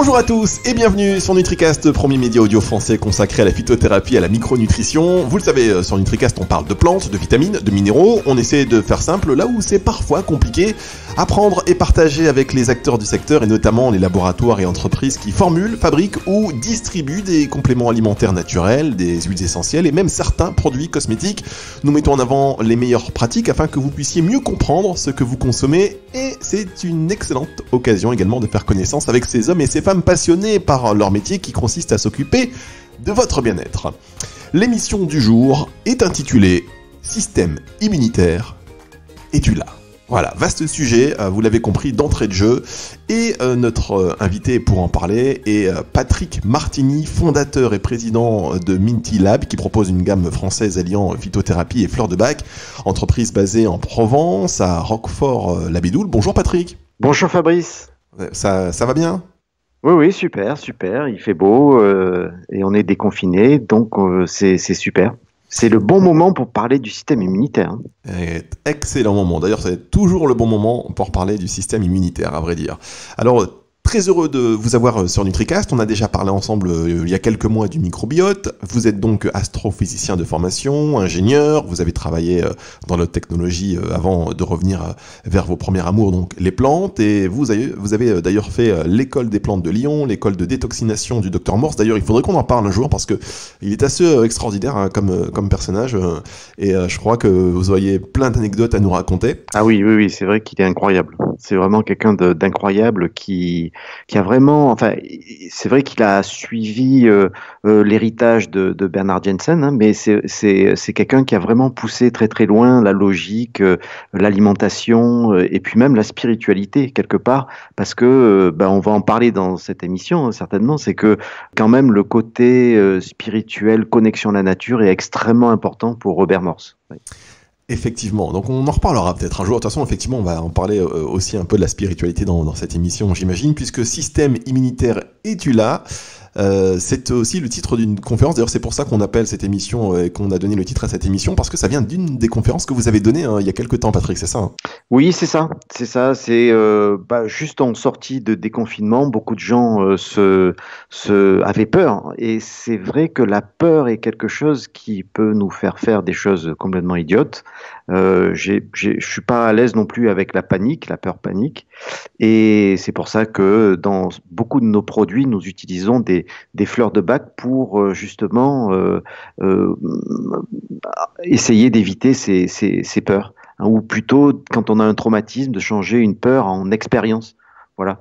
Bonjour à tous et bienvenue sur NutriCast, premier média audio français consacré à la phytothérapie et à la micronutrition. Vous le savez, sur NutriCast, on parle de plantes, de vitamines, de minéraux. On essaie de faire simple là où c'est parfois compliqué. Apprendre et partager avec les acteurs du secteur et notamment les laboratoires et entreprises qui formulent, fabriquent ou distribuent des compléments alimentaires naturels, des huiles essentielles et même certains produits cosmétiques. Nous mettons en avant les meilleures pratiques afin que vous puissiez mieux comprendre ce que vous consommez et c'est une excellente occasion également de faire connaissance avec ces hommes et ces femmes passionnés par leur métier qui consiste à s'occuper de votre bien-être. L'émission du jour est intitulée « Système immunitaire, es-tu là ?» Voilà, vaste sujet, vous l'avez compris d'entrée de jeu. Et notre invité pour en parler est Patrick Martini, fondateur et président de Minty Lab, qui propose une gamme française alliant phytothérapie et fleurs de bac, entreprise basée en Provence, à Roquefort-la-Bédoule. Bonjour Patrick. Bonjour Fabrice. Ça va bien ? Oui, super, il fait beau et on est déconfiné, donc c'est super. C'est le bon moment pour parler du système immunitaire. Excellent moment. D'ailleurs, c'est toujours le bon moment pour parler du système immunitaire, à vrai dire. Alors, très heureux de vous avoir sur NutriCast. On a déjà parlé ensemble il y a quelques mois du microbiote. Vous êtes donc astrophysicien de formation, ingénieur. Vous avez travaillé dans la technologie avant de revenir vers vos premiers amours, donc les plantes. Et vous avez d'ailleurs fait l'école des plantes de Lyon, l'école de détoxination du Dr Morse. D'ailleurs, il faudrait qu'on en parle un jour parce que il est assez extraordinaire comme personnage. Et je crois que vous auriez plein d'anecdotes à nous raconter. Ah oui, c'est vrai qu'il est incroyable. C'est vraiment quelqu'un d'incroyable qui a vraiment, enfin, c'est vrai qu'il a suivi l'héritage de Bernard Jensen, hein, mais c'est quelqu'un qui a vraiment poussé très très loin la logique, l'alimentation et puis même la spiritualité quelque part, parce que on va en parler dans cette émission, hein, certainement, c'est que quand même le côté spirituel, connexion à la nature est extrêmement important pour Robert Morse. Oui. Effectivement, donc on en reparlera peut-être un jour. De toute façon, effectivement, on va en parler aussi un peu de la spiritualité dans cette émission, j'imagine, puisque système immunitaire, es-tu là ? C'est aussi le titre d'une conférence. D'ailleurs, c'est pour ça qu'on appelle cette émission et qu'on a donné le titre à cette émission, parce que ça vient d'une des conférences que vous avez données il y a quelques temps, Patrick, c'est ça hein ? Oui, c'est ça. C'est juste en sortie de déconfinement, beaucoup de gens avaient peur. Et c'est vrai que la peur est quelque chose qui peut nous faire des choses complètement idiotes. Je suis pas à l'aise non plus avec la panique, la peur panique. Et c'est pour ça que dans beaucoup de nos produits, nous utilisons des fleurs de bac pour justement essayer d'éviter ces peurs. Hein, ou plutôt, quand on a un traumatisme, de changer une peur en expérience. Voilà.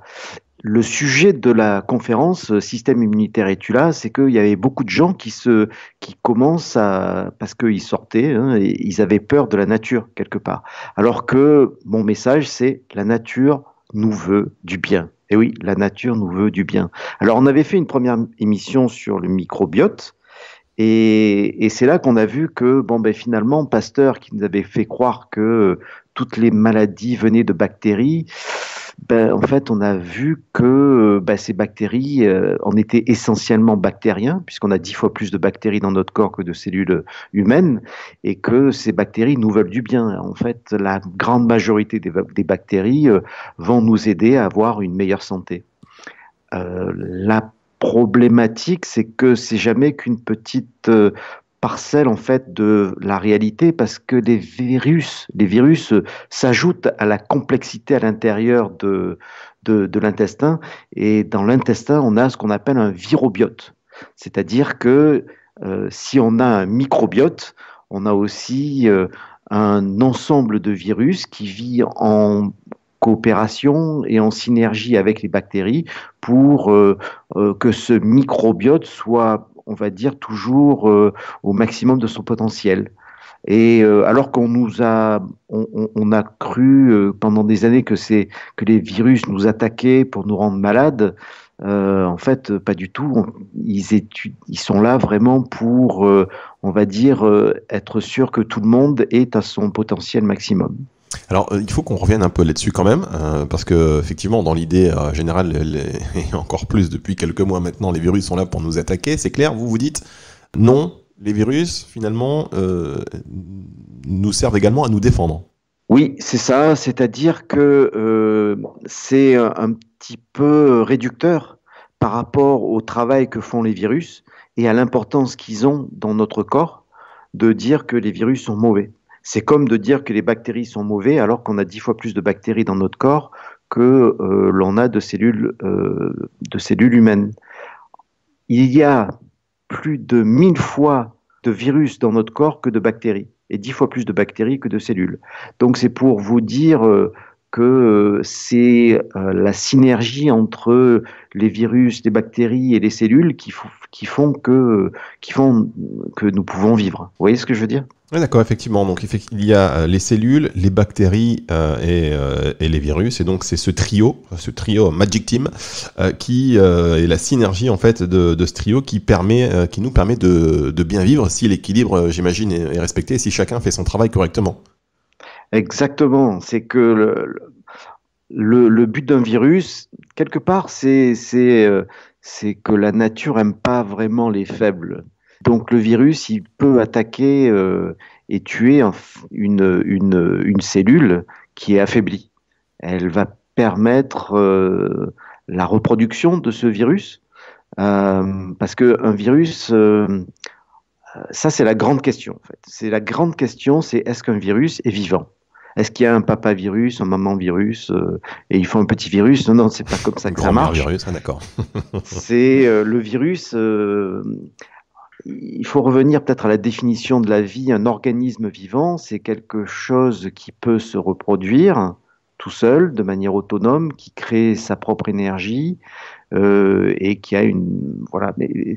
Le sujet de la conférence Système immunitaire es-tu là, c'est qu'il y avait beaucoup de gens qui commencent parce qu'ils sortaient, hein, et ils avaient peur de la nature quelque part. Alors que mon message, c'est la nature nous veut du bien. Et oui, la nature nous veut du bien. Alors, on avait fait une première émission sur le microbiote. Et c'est là qu'on a vu que, finalement, Pasteur, qui nous avait fait croire que toutes les maladies venaient de bactéries, en fait, on a vu que ces bactéries en étaient essentiellement bactériens, puisqu'on a 10 fois plus de bactéries dans notre corps que de cellules humaines, et que ces bactéries nous veulent du bien. En fait, la grande majorité des bactéries vont nous aider à avoir une meilleure santé. La problématique, c'est que c'est jamais qu'une petite parcelle en fait de la réalité, parce que les virus s'ajoutent à la complexité à l'intérieur de l'intestin, et dans l'intestin, on a ce qu'on appelle un virobiote. C'est-à-dire que si on a un microbiote, on a aussi un ensemble de virus qui vit en coopération et en synergie avec les bactéries pour que ce microbiote soit, on va dire, toujours au maximum de son potentiel. Et alors qu'on a cru pendant des années que les virus nous attaquaient pour nous rendre malades, en fait, pas du tout. Ils sont là vraiment pour, on va dire, être sûr que tout le monde est à son potentiel maximum. Alors, il faut qu'on revienne un peu là-dessus quand même, parce que effectivement, dans l'idée générale, et encore plus depuis quelques mois maintenant, les virus sont là pour nous attaquer. C'est clair, vous dites non, les virus, finalement, nous servent également à nous défendre. Oui, c'est ça, c'est-à-dire que c'est un petit peu réducteur, par rapport au travail que font les virus et à l'importance qu'ils ont dans notre corps, de dire que les virus sont mauvais. C'est comme de dire que les bactéries sont mauvais alors qu'on a 10 fois plus de bactéries dans notre corps que l'on a de cellules humaines. Il y a plus de 1000 fois de virus dans notre corps que de bactéries, et 10 fois plus de bactéries que de cellules. Donc c'est pour vous dire que c'est la synergie entre les virus, les bactéries et les cellules qui font que nous pouvons vivre. Vous voyez ce que je veux dire ? Oui, d'accord, effectivement. Donc, il y a les cellules, les bactéries et les virus. Et donc, c'est ce trio Magic Team, qui est la synergie en fait de ce trio qui nous permet de bien vivre si l'équilibre, j'imagine, est respecté, et si chacun fait son travail correctement. Exactement. C'est que le but d'un virus, quelque part, c'est que la nature aime pas vraiment les faibles. Donc le virus, il peut attaquer et tuer une cellule qui est affaiblie. Elle va permettre la reproduction de ce virus, parce qu'un virus, ça c'est la grande question en fait. C'est la grande question, c'est est-ce qu'un virus est vivant ? Est-ce qu'il y a un papa virus, un maman virus, et il faut un petit virus ? Non, c'est pas comme ça que ça marche. Virus, d'accord. C'est le virus. Il faut revenir peut-être à la définition de la vie. Un organisme vivant, c'est quelque chose qui peut se reproduire tout seul, de manière autonome, qui crée sa propre énergie et qui a voilà. Mais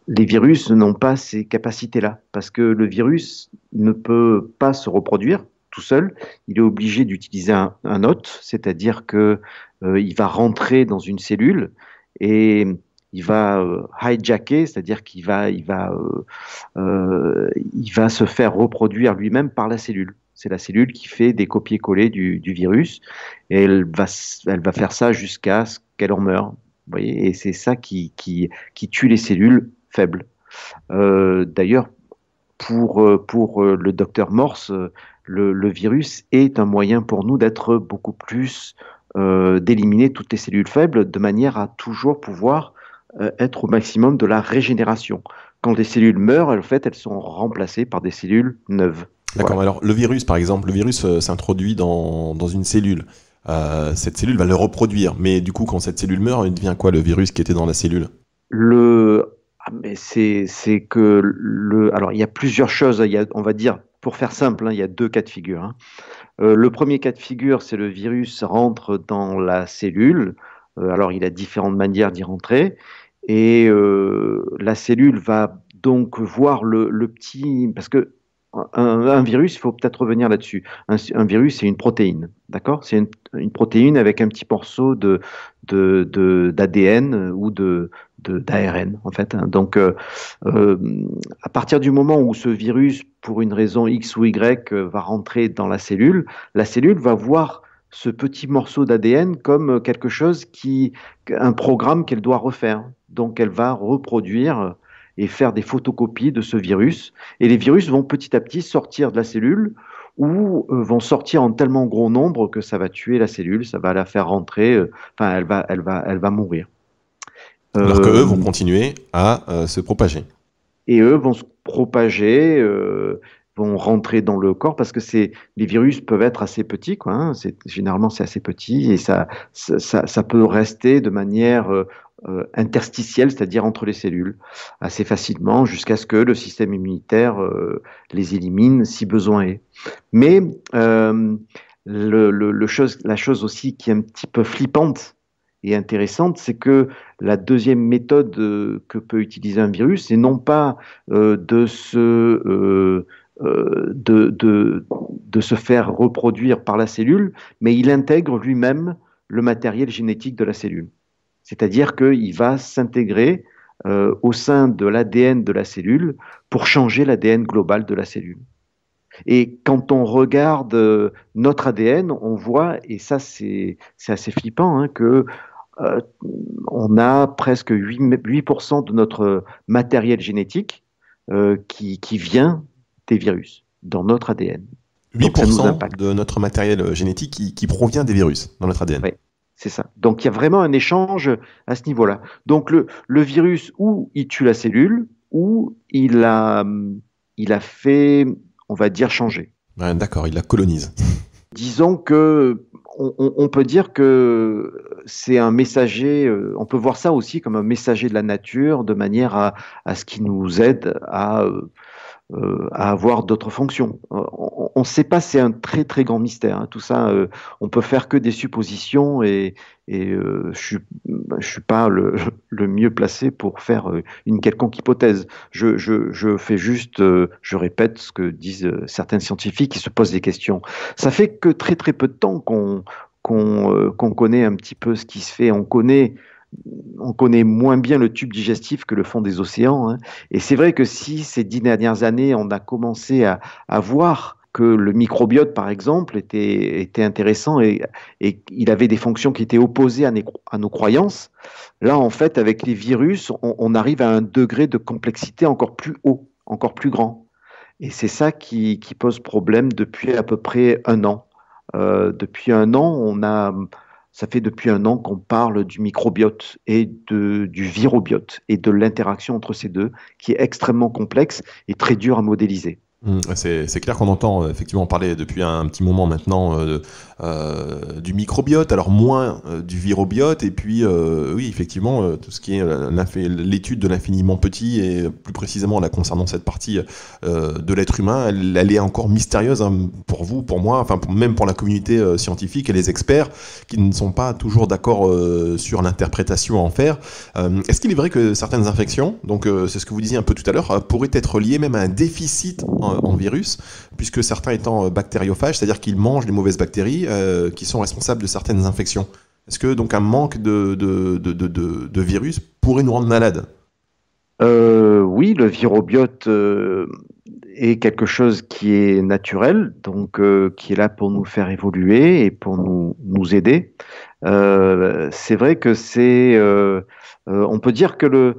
les virus n'ont pas ces capacités-là, parce que le virus ne peut pas se reproduire tout seul. Il est obligé d'utiliser un hôte, c'est-à-dire que il va rentrer dans une cellule et il va hijacker, c'est-à-dire qu'il va se faire reproduire lui-même par la cellule. C'est la cellule qui fait des copier-coller du virus, et elle va faire ça jusqu'à ce qu'elle en meure. Vous voyez, et c'est ça qui tue les cellules faibles. D'ailleurs, pour le docteur Morse, le virus est un moyen pour nous d'être beaucoup plus, d'éliminer toutes les cellules faibles, de manière à toujours pouvoir être au maximum de la régénération. Quand les cellules meurent, en fait, elles sont remplacées par des cellules neuves. D'accord, voilà. Alors le virus, par exemple, s'introduit dans une cellule. Cette cellule va le reproduire, mais du coup, quand cette cellule meurt, il devient quoi le virus qui était dans la cellule ? Mais c'est que alors il y a plusieurs choses. On va dire, pour faire simple, il y a 2 cas de figure. Le premier cas de figure, c'est le virus rentre dans la cellule. Alors il a différentes manières d'y rentrer, et la cellule va donc voir le petit, parce que un virus, il faut peut-être revenir là-dessus. Un virus, c'est une protéine, d'accord ? C'est une protéine avec un petit morceau d'ADN ou d'ARN, en fait. Donc, à partir du moment où ce virus, pour une raison X ou Y, va rentrer dans la cellule va voir ce petit morceau d'ADN comme quelque chose un programme qu'elle doit refaire. Donc, elle va reproduire et faire des photocopies de ce virus. Et les virus vont petit à petit sortir de la cellule, ou vont sortir en tellement gros nombre que ça va tuer la cellule, ça va la faire rentrer, elle va mourir. Alors qu'eux vont continuer à se propager. Et eux vont se propager, vont rentrer dans le corps, parce que les virus peuvent être assez petits, quoi. Généralement, c'est assez petit, et ça peut rester de manière interstitielle, c'est-à-dire entre les cellules, assez facilement, jusqu'à ce que le système immunitaire les élimine si besoin est. Mais la chose aussi qui est un petit peu flippante et intéressante, c'est que la deuxième méthode que peut utiliser un virus, c'est non pas de se faire reproduire par la cellule, mais il intègre lui-même le matériel génétique de la cellule. C'est-à-dire qu'il va s'intégrer au sein de l'ADN de la cellule pour changer l'ADN global de la cellule. Et quand on regarde notre ADN, on voit, et ça c'est assez flippant, que on a presque 8% de notre matériel génétique qui vient des virus dans notre ADN. 8% de notre matériel génétique qui provient des virus dans notre ADN. Oui. c'est ça. Donc il y a vraiment un échange à ce niveau-là. Donc le virus, ou il tue la cellule, ou il a fait, on va dire, changer. Ouais, d'accord, il la colonise. Disons que on peut dire que c'est un messager, on peut voir ça aussi comme un messager de la nature, de manière à ce qui nous aide à avoir d'autres fonctions. On ne sait pas, c'est un très très grand mystère, hein. Tout ça, on peut faire que des suppositions et je suis pas le mieux placé pour faire une quelconque hypothèse. Je fais juste, je répète ce que disent certains scientifiques qui se posent des questions. Ça fait que très très peu de temps qu'on connaît un petit peu ce qui se fait. On connaît moins bien le tube digestif que le fond des océans, hein. Et c'est vrai que si ces 10 dernières années, on a commencé à voir que le microbiote, par exemple, était intéressant et il avait des fonctions qui étaient opposées à nos croyances, là, en fait, avec les virus, on arrive à un degré de complexité encore plus haut, encore plus grand. Et c'est ça qui pose problème depuis à peu près un an. Depuis un an, ça fait depuis un an qu'on parle du microbiote et du virobiote et de l'interaction entre ces deux, qui est extrêmement complexe et très dur à modéliser. C'est clair qu'on entend effectivement parler depuis un petit moment maintenant du microbiote, alors moins du virobiote, et puis oui, effectivement, tout ce qui est l'étude de l'infiniment petit, et plus précisément là concernant cette partie de l'être humain, elle est encore mystérieuse, hein, pour vous, pour moi, enfin même pour la communauté scientifique et les experts qui ne sont pas toujours d'accord sur l'interprétation à en faire. Est-ce qu'il est vrai que certaines infections, donc c'est ce que vous disiez un peu tout à l'heure, pourraient être liées même à un déficit en virus, puisque certains étant bactériophages, c'est-à-dire qu'ils mangent les mauvaises bactéries qui sont responsables de certaines infections. Est-ce que donc un manque de virus pourrait nous rendre malades? Oui, le virobiote est quelque chose qui est naturel, donc qui est là pour nous faire évoluer et pour nous aider. C'est vrai que on peut dire que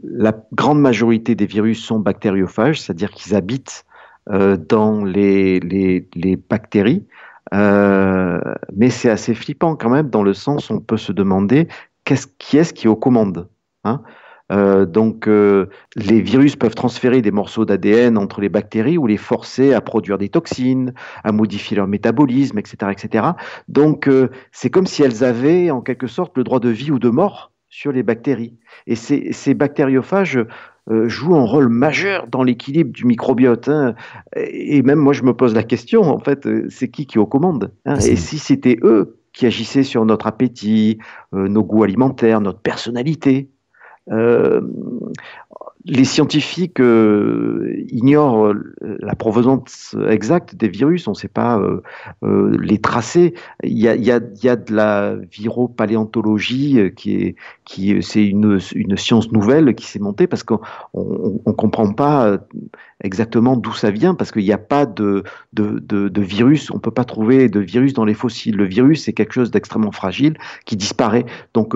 la grande majorité des virus sont bactériophages, c'est-à-dire qu'ils habitent dans les bactéries. Mais c'est assez flippant quand même, dans le sens où on peut se demander qui est-ce qui est aux commandes, hein. Les virus peuvent transférer des morceaux d'ADN entre les bactéries ou les forcer à produire des toxines, à modifier leur métabolisme, etc., etc. C'est comme si elles avaient en quelque sorte le droit de vie ou de mort sur les bactéries. Et ces bactériophages jouent un rôle majeur dans l'équilibre du microbiote, hein. Et même moi, je me pose la question, en fait, c'est qui est aux commandes, hein. Et si c'était eux qui agissaient sur notre appétit, nos goûts alimentaires, notre personnalité? Euh, les scientifiques ignorent la provenance exacte des virus, on ne sait pas les tracer. Il y a de la viropaléontologie c'est une science nouvelle qui s'est montée parce qu'on ne comprend pas exactement d'où ça vient, parce qu'il n'y a pas de virus, on ne peut pas trouver de virus dans les fossiles. Le virus, c'est quelque chose d'extrêmement fragile qui disparaît. Donc,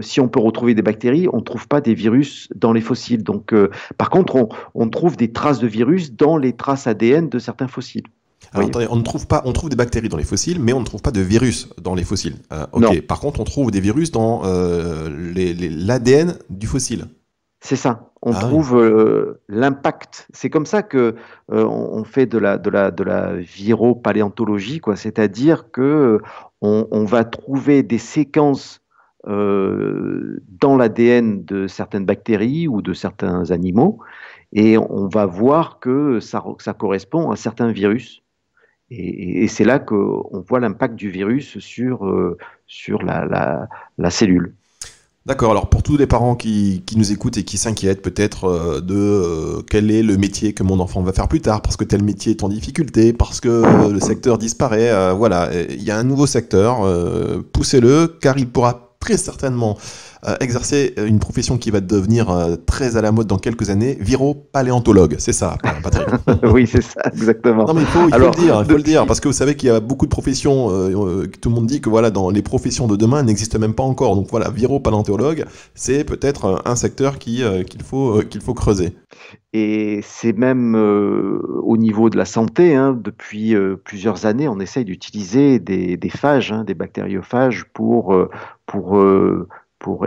si on peut retrouver des bactéries, on ne trouve pas des virus dans les fossiles. Donc, par contre, on trouve des traces de virus dans les traces ADN de certains fossiles. Alors, attendez, on trouve des bactéries dans les fossiles, mais on ne trouve pas de virus dans les fossiles. Ok. Non. Par contre, on trouve des virus dans l'ADN du fossile. C'est ça. On trouve l'impact. C'est comme ça que on fait de la viropaléontologie, quoi. C'est-à-dire que on va trouver des séquences dans l'ADN de certaines bactéries ou de certains animaux, et on va voir que ça correspond à certains virus. Et c'est là qu'on voit l'impact du virus sur la cellule. D'accord, alors pour tous les parents qui nous écoutent et qui s'inquiètent peut-être quel est le métier que mon enfant va faire plus tard, parce que tel métier est en difficulté, parce que le secteur disparaît, voilà, il y a un nouveau secteur, poussez-le, car il pourra très certainement exercer une profession qui va devenir très à la mode dans quelques années, viro-paléontologue. C'est ça, Patrick. Oui, c'est ça, exactement. Non, mais il faut le dire, parce que vous savez qu'il y a beaucoup de professions, tout le monde dit que voilà, dans les professions de demain n'existent même pas encore. Donc voilà, viro-paléontologue, c'est peut-être un secteur qu'il faut creuser. Et c'est même au niveau de la santé, hein, depuis plusieurs années, on essaye d'utiliser des phages, hein, des bactériophages pour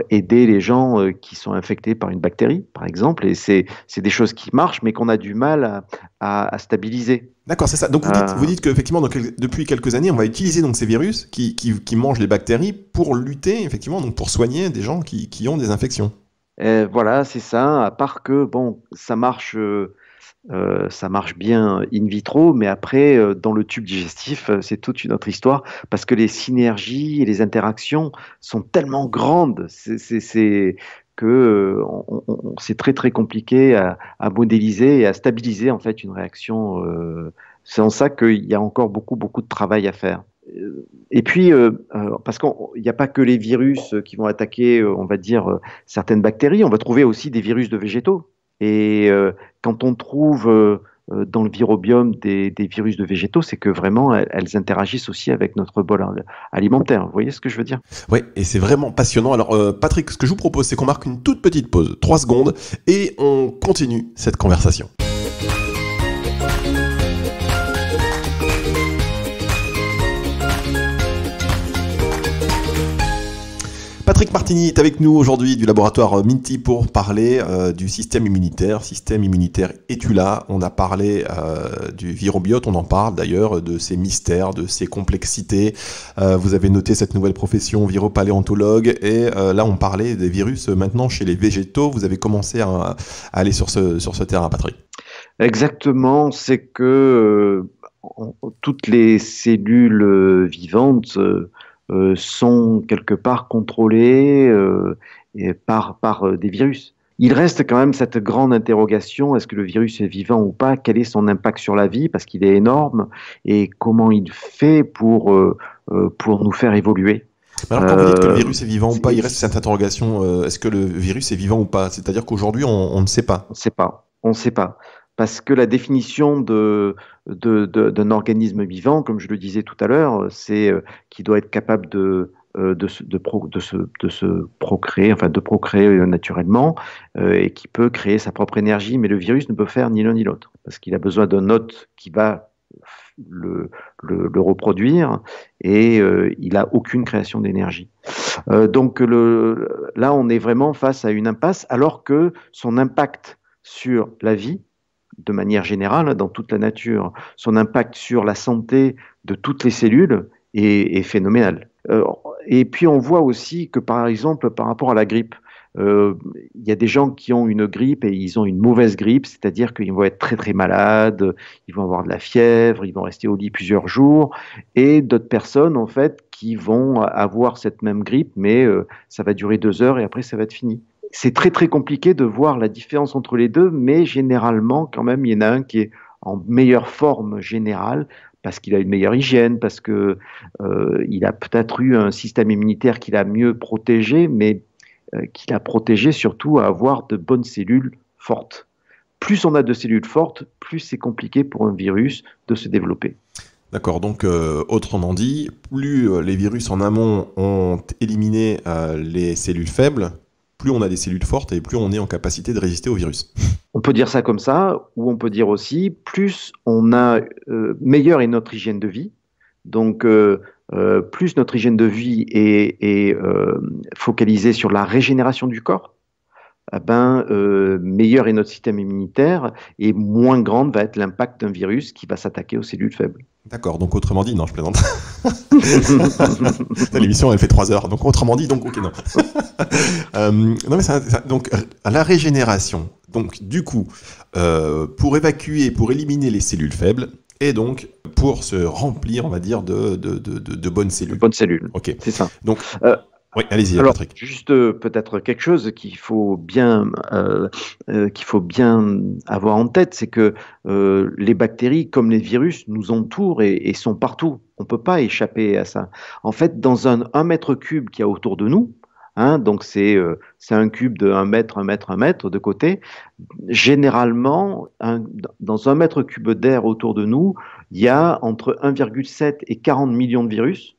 aider les gens qui sont infectés par une bactérie, par exemple. Et c'est des choses qui marchent, mais qu'on a du mal à stabiliser. D'accord, c'est ça. Donc vous dites qu'effectivement, depuis quelques années, on va utiliser donc ces virus qui mangent les bactéries pour lutter, effectivement, donc pour soigner des gens qui ont des infections. Voilà, c'est ça. À part que bon, ça marche bien in vitro, mais après, dans le tube digestif, c'est toute une autre histoire, parce que les synergies et les interactions sont tellement grandes, c'est que c'est très très compliqué à modéliser et à stabiliser en fait une réaction. C'est en ça qu'il y a encore beaucoup de travail à faire. Et puis, parce qu'il n'y a pas que les virus qui vont attaquer, on va dire, certaines bactéries, on va trouver aussi des virus de végétaux. Et quand on trouve dans le virobiome des virus de végétaux, c'est que vraiment, elles interagissent aussi avec notre bol alimentaire. Vous voyez ce que je veux dire? Oui, et c'est vraiment passionnant. Alors, Patrick, ce que je vous propose, c'est qu'on marque une toute petite pause, 3 secondes, et on continue cette conversation. Patrick Martini est avec nous aujourd'hui du laboratoire Minty pour parler du système immunitaire. Système immunitaire, es-tu là? On a parlé du virobiote, on en parle d'ailleurs, de ses mystères, de ses complexités. Vous avez noté cette nouvelle profession viropaléontologue et là on parlait des virus maintenant chez les végétaux. Vous avez commencé à aller sur ce terrain, Patrick. Exactement, c'est que toutes les cellules vivantes sont quelque part contrôlées par des virus. Il reste quand même cette grande interrogation, est-ce que le virus est vivant ou pas? Quel est son impact sur la vie? Parce qu'il est énorme. Et comment il fait pour nous faire évoluer? Alors quand vous dites que le virus est vivant ou pas, il reste cette interrogation, est-ce que le virus est vivant ou pas? C'est-à-dire qu'aujourd'hui, on ne sait pas. On ne sait pas. Parce que la définition d'un organisme vivant, comme je le disais tout à l'heure, c'est qu'il doit être capable de se procréer, enfin de procréer naturellement, et qui peut créer sa propre énergie. Mais le virus ne peut faire ni l'un ni l'autre, parce qu'il a besoin d'un hôte qui va le reproduire, et il n'a aucune création d'énergie. Donc là, on est vraiment face à une impasse, alors que son impact sur la vie, de manière générale, dans toute la nature, son impact sur la santé de toutes les cellules est phénoménal. Et puis on voit aussi que par exemple, par rapport à la grippe, il y a des gens qui ont une grippe et ils ont une mauvaise grippe, c'est-à-dire qu'ils vont être très très malades, ils vont avoir de la fièvre, ils vont rester au lit plusieurs jours, et d'autres personnes en fait qui vont avoir cette même grippe, mais ça va durer 2 heures et après ça va être fini. C'est très très compliqué de voir la différence entre les deux, mais généralement, quand même, il y en a un qui est en meilleure forme générale, parce qu'il a une meilleure hygiène, parce que il a peut-être eu un système immunitaire qui l'a mieux protégé, mais qui l'a protégé surtout à avoir de bonnes cellules fortes. Plus on a de cellules fortes, plus c'est compliqué pour un virus de se développer. D'accord, donc autrement dit, plus les virus en amont ont éliminé les cellules faibles, plus on a des cellules fortes et plus on est en capacité de résister au virus. On peut dire ça comme ça, ou on peut dire aussi, plus on a meilleure est notre hygiène de vie, donc plus notre hygiène de vie est focalisée sur la régénération du corps, meilleur est notre système immunitaire et moins grande va être l'impact d'un virus qui va s'attaquer aux cellules faibles. D'accord, donc autrement dit, non, je plaisante. L'émission, elle fait 3 heures, donc autrement dit, donc ok, non. Non, mais donc, à la régénération, donc du coup, pour évacuer, pour éliminer les cellules faibles, et donc pour se remplir, on va dire, de bonnes cellules. De bonnes cellules, ok. C'est ça. Donc, oui, allez-y, alors, Patrick. Juste peut-être quelque chose qu'il faut bien avoir en tête, c'est que les bactéries, comme les virus, nous entourent et sont partout. On ne peut pas échapper à ça. En fait, dans un mètre cube qu'il y a autour de nous, hein, donc c'est un cube de 1 mètre, 1 mètre, 1 mètre de côté. Généralement, dans 1 mètre cube d'air autour de nous, il y a entre 1,7 et 40 millions de virus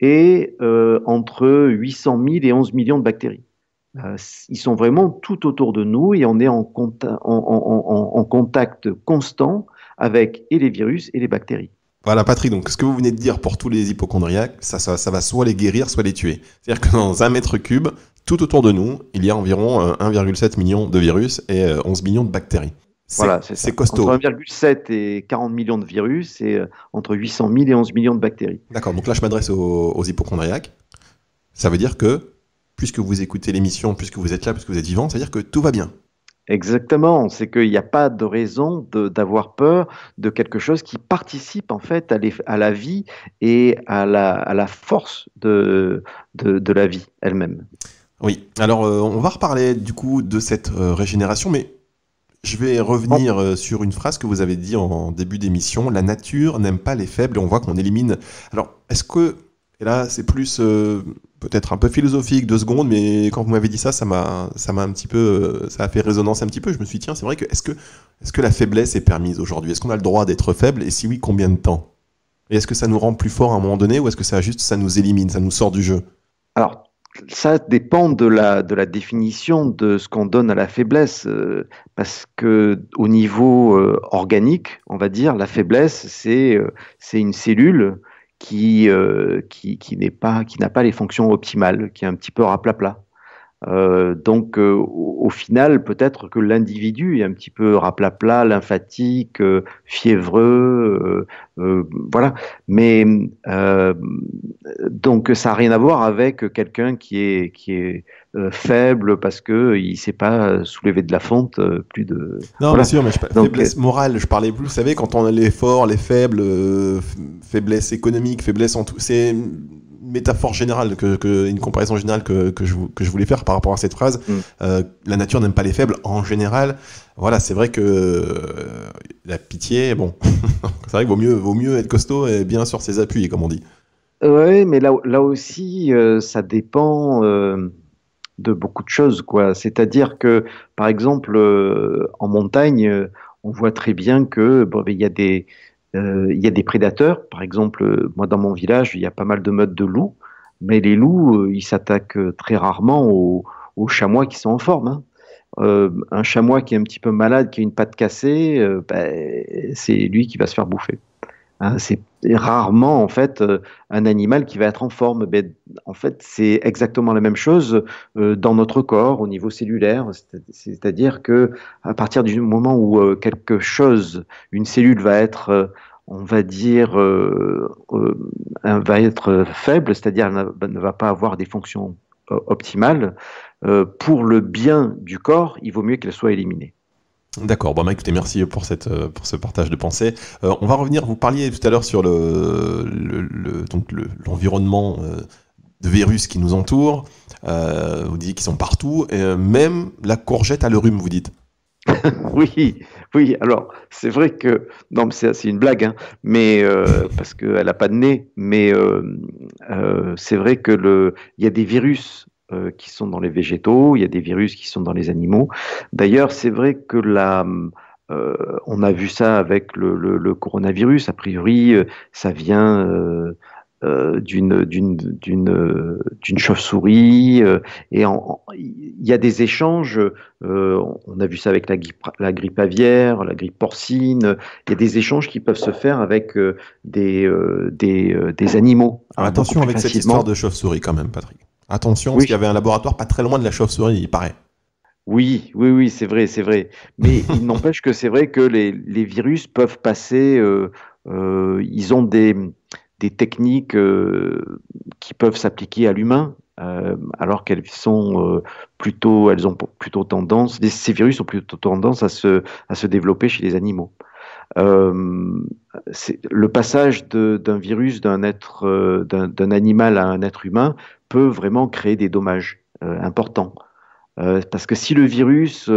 et entre 800 000 et 11 millions de bactéries. Ils sont vraiment tout autour de nous et on est en contact constant avec et les virus et les bactéries. Voilà, Patrick, donc ce que vous venez de dire pour tous les hypocondriaques, ça va soit les guérir, soit les tuer. C'est-à-dire que dans 1 mètre cube, tout autour de nous, il y a environ 1,7 million de virus et 11 millions de bactéries. Voilà, c'est costaud. Entre 1,7 et 40 millions de virus et entre 800 000 et 11 millions de bactéries. D'accord, donc là je m'adresse aux hypocondriaques. Ça veut dire que, puisque vous écoutez l'émission, puisque vous êtes là, puisque vous êtes vivant, ça veut dire que tout va bien. Exactement, c'est qu'il n'y a pas de raison d'avoir peur de quelque chose qui participe en fait à la vie et à la force de la vie elle-même. Oui, alors on va reparler du coup de cette régénération, mais je vais revenir sur une phrase que vous avez dit en début d'émission. La nature n'aime pas les faibles et on voit qu'on élimine. Alors, est-ce que, et là c'est plus peut-être un peu philosophique, 2 secondes, mais quand vous m'avez dit ça, ça m'a un petit peu, ça a fait résonance un petit peu. Je me suis dit, tiens, c'est vrai que est-ce que la faiblesse est permise aujourd'hui? Est-ce qu'on a le droit d'être faible? Et si oui, combien de temps? Et est-ce que ça nous rend plus fort à un moment donné ou est-ce que ça nous élimine, ça nous sort du jeu? Alors, ça dépend de la définition de ce qu'on donne à la faiblesse, parce que au niveau organique, on va dire, la faiblesse, c'est une cellule qui n'a pas les fonctions optimales, qui est un petit peu raplapla. Donc, au final, peut-être que l'individu est un petit peu raplapla, lymphatique, fiévreux, voilà. Mais donc, ça n'a rien à voir avec quelqu'un qui est faible parce que il sait pas soulever de la fonte, plus de. Non, Voilà. bien sûr, mais faiblesse morale, je parlais plus, vous savez, quand on a les forts, les faibles, faiblesse économique, faiblesse en tout, c'est une métaphore générale, une comparaison générale que je voulais faire par rapport à cette phrase. La nature n'aime pas les faibles, en général. Voilà, c'est vrai que la pitié, bon, c'est vrai qu'il vaut mieux être costaud et bien sur ses appuis, comme on dit. Oui, mais là aussi, ça dépend de beaucoup de choses, quoi. C'est-à-dire que, par exemple, en montagne, on voit très bien que bon, il y a des prédateurs. Par exemple, moi, dans mon village, il y a pas mal de meutes de loups, mais les loups, ils s'attaquent très rarement aux chamois qui sont en forme, hein. Un chamois qui est un petit peu malade, qui a une patte cassée, c'est lui qui va se faire bouffer. Hein, c'est rarement en fait un animal qui va être en forme. Mais en fait, c'est exactement la même chose dans notre corps au niveau cellulaire. C'est-à-dire que à partir du moment où quelque chose, une cellule va être, on va dire, va être faible, c'est-à-dire ne va pas avoir des fonctions optimales, pour le bien du corps, il vaut mieux qu'elle soit éliminée. D'accord, bon bah écoutez, merci pour pour ce partage de pensée. On va revenir, vous parliez tout à l'heure sur l'environnement de virus qui nous entoure, vous disiez qu'ils sont partout, et même la courgette a le rhume, vous dites. Oui, oui. Alors, c'est vrai que non, mais c'est une blague, hein, mais parce qu'elle n'a pas de nez. Mais c'est vrai que il y a des virus qui sont dans les végétaux, il y a des virus qui sont dans les animaux. D'ailleurs, c'est vrai que on a vu ça avec le coronavirus. A priori, ça vient d'une chauve-souris, il y a des échanges. On a vu ça avec la grippe aviaire, la grippe porcine. Il y a des échanges qui peuvent se faire avec des animaux. Alors, attention avec cette histoire de chauve-souris quand même, Patrick. Attention, Oui. parce qu'il y avait un laboratoire pas très loin de la chauve-souris, il paraît. Oui, oui, oui, c'est vrai, c'est vrai. Mais il n'empêche que c'est vrai que les virus peuvent passer. Ils ont des techniques qui peuvent s'appliquer à l'humain, alors qu'elles sont elles ont plutôt tendance, ces virus ont plutôt tendance à se développer chez les animaux. Le passage d'un virus d'un animal à un être humain peut vraiment créer des dommages importants. Parce que si le virus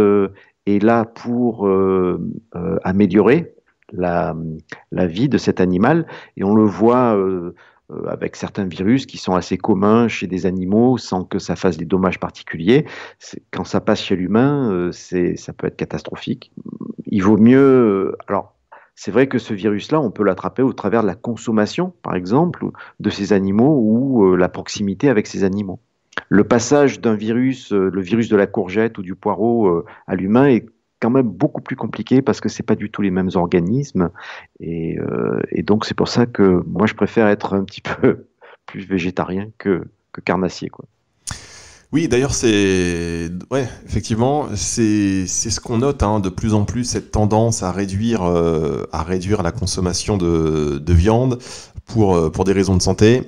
est là pour améliorer la vie de cet animal, et on le voit avec certains virus qui sont assez communs chez des animaux sans que ça fasse des dommages particuliers. Quand ça passe chez l'humain, ça peut être catastrophique. Il vaut mieux. Alors, c'est vrai que ce virus-là, on peut l'attraper au travers de la consommation, par exemple, de ces animaux ou la proximité avec ces animaux. Le passage d'un virus, le virus de la courgette ou du poireau à l'humain est quand même beaucoup plus compliqué parce que c'est pas du tout les mêmes organismes et donc c'est pour ça que moi je préfère être un petit peu plus végétarien que carnassier, quoi. Oui, d'ailleurs, ouais, effectivement, c'est ce qu'on note, hein, de plus en plus, cette tendance à réduire la consommation de viande pour des raisons de santé.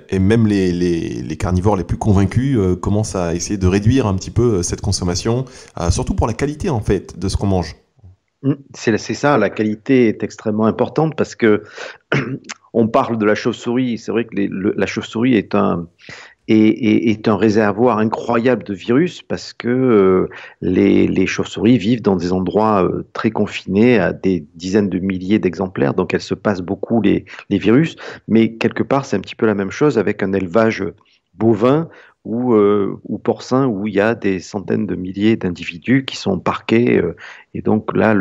Et même les carnivores les plus convaincus commencent à essayer de réduire un petit peu cette consommation, surtout pour la qualité, en fait, de ce qu'on mange. C'est ça, la qualité est extrêmement importante parce que on parle de la chauve-souris. C'est vrai que la chauve-souris est un réservoir incroyable de virus parce que les chauves-souris vivent dans des endroits très confinés à des dizaines de milliers d'exemplaires, donc elles se passent beaucoup les virus, mais quelque part c'est un petit peu la même chose avec un élevage bovin ou porcin où il y a des centaines de milliers d'individus qui sont parqués et donc là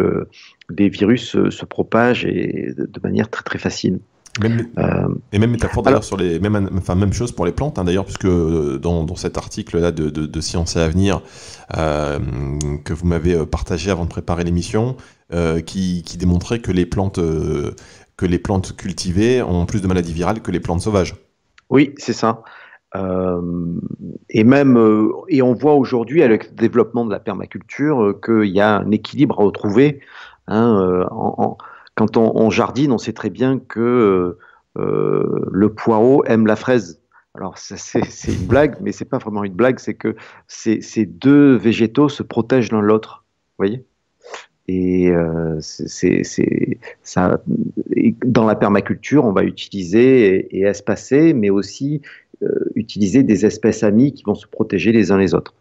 les virus se propagent de manière très très facile. Même, et même métaphore d'ailleurs sur même chose pour les plantes, hein, d'ailleurs, puisque dans cet article-là de Science et Avenir que vous m'avez partagé avant de préparer l'émission, qui démontrait que les plantes cultivées ont plus de maladies virales que les plantes sauvages. Oui, c'est ça. Et on voit aujourd'hui avec le développement de la permaculture qu'il y a un équilibre à retrouver. Hein, quand on jardine, on sait très bien que le poireau aime la fraise. Alors c'est une blague, mais c'est pas vraiment une blague, c'est que ces deux végétaux se protègent l'un l'autre. Vous voyez? Et ça. Et dans la permaculture, on va utiliser et espacer, mais aussi utiliser des espèces amies qui vont se protéger les uns les autres.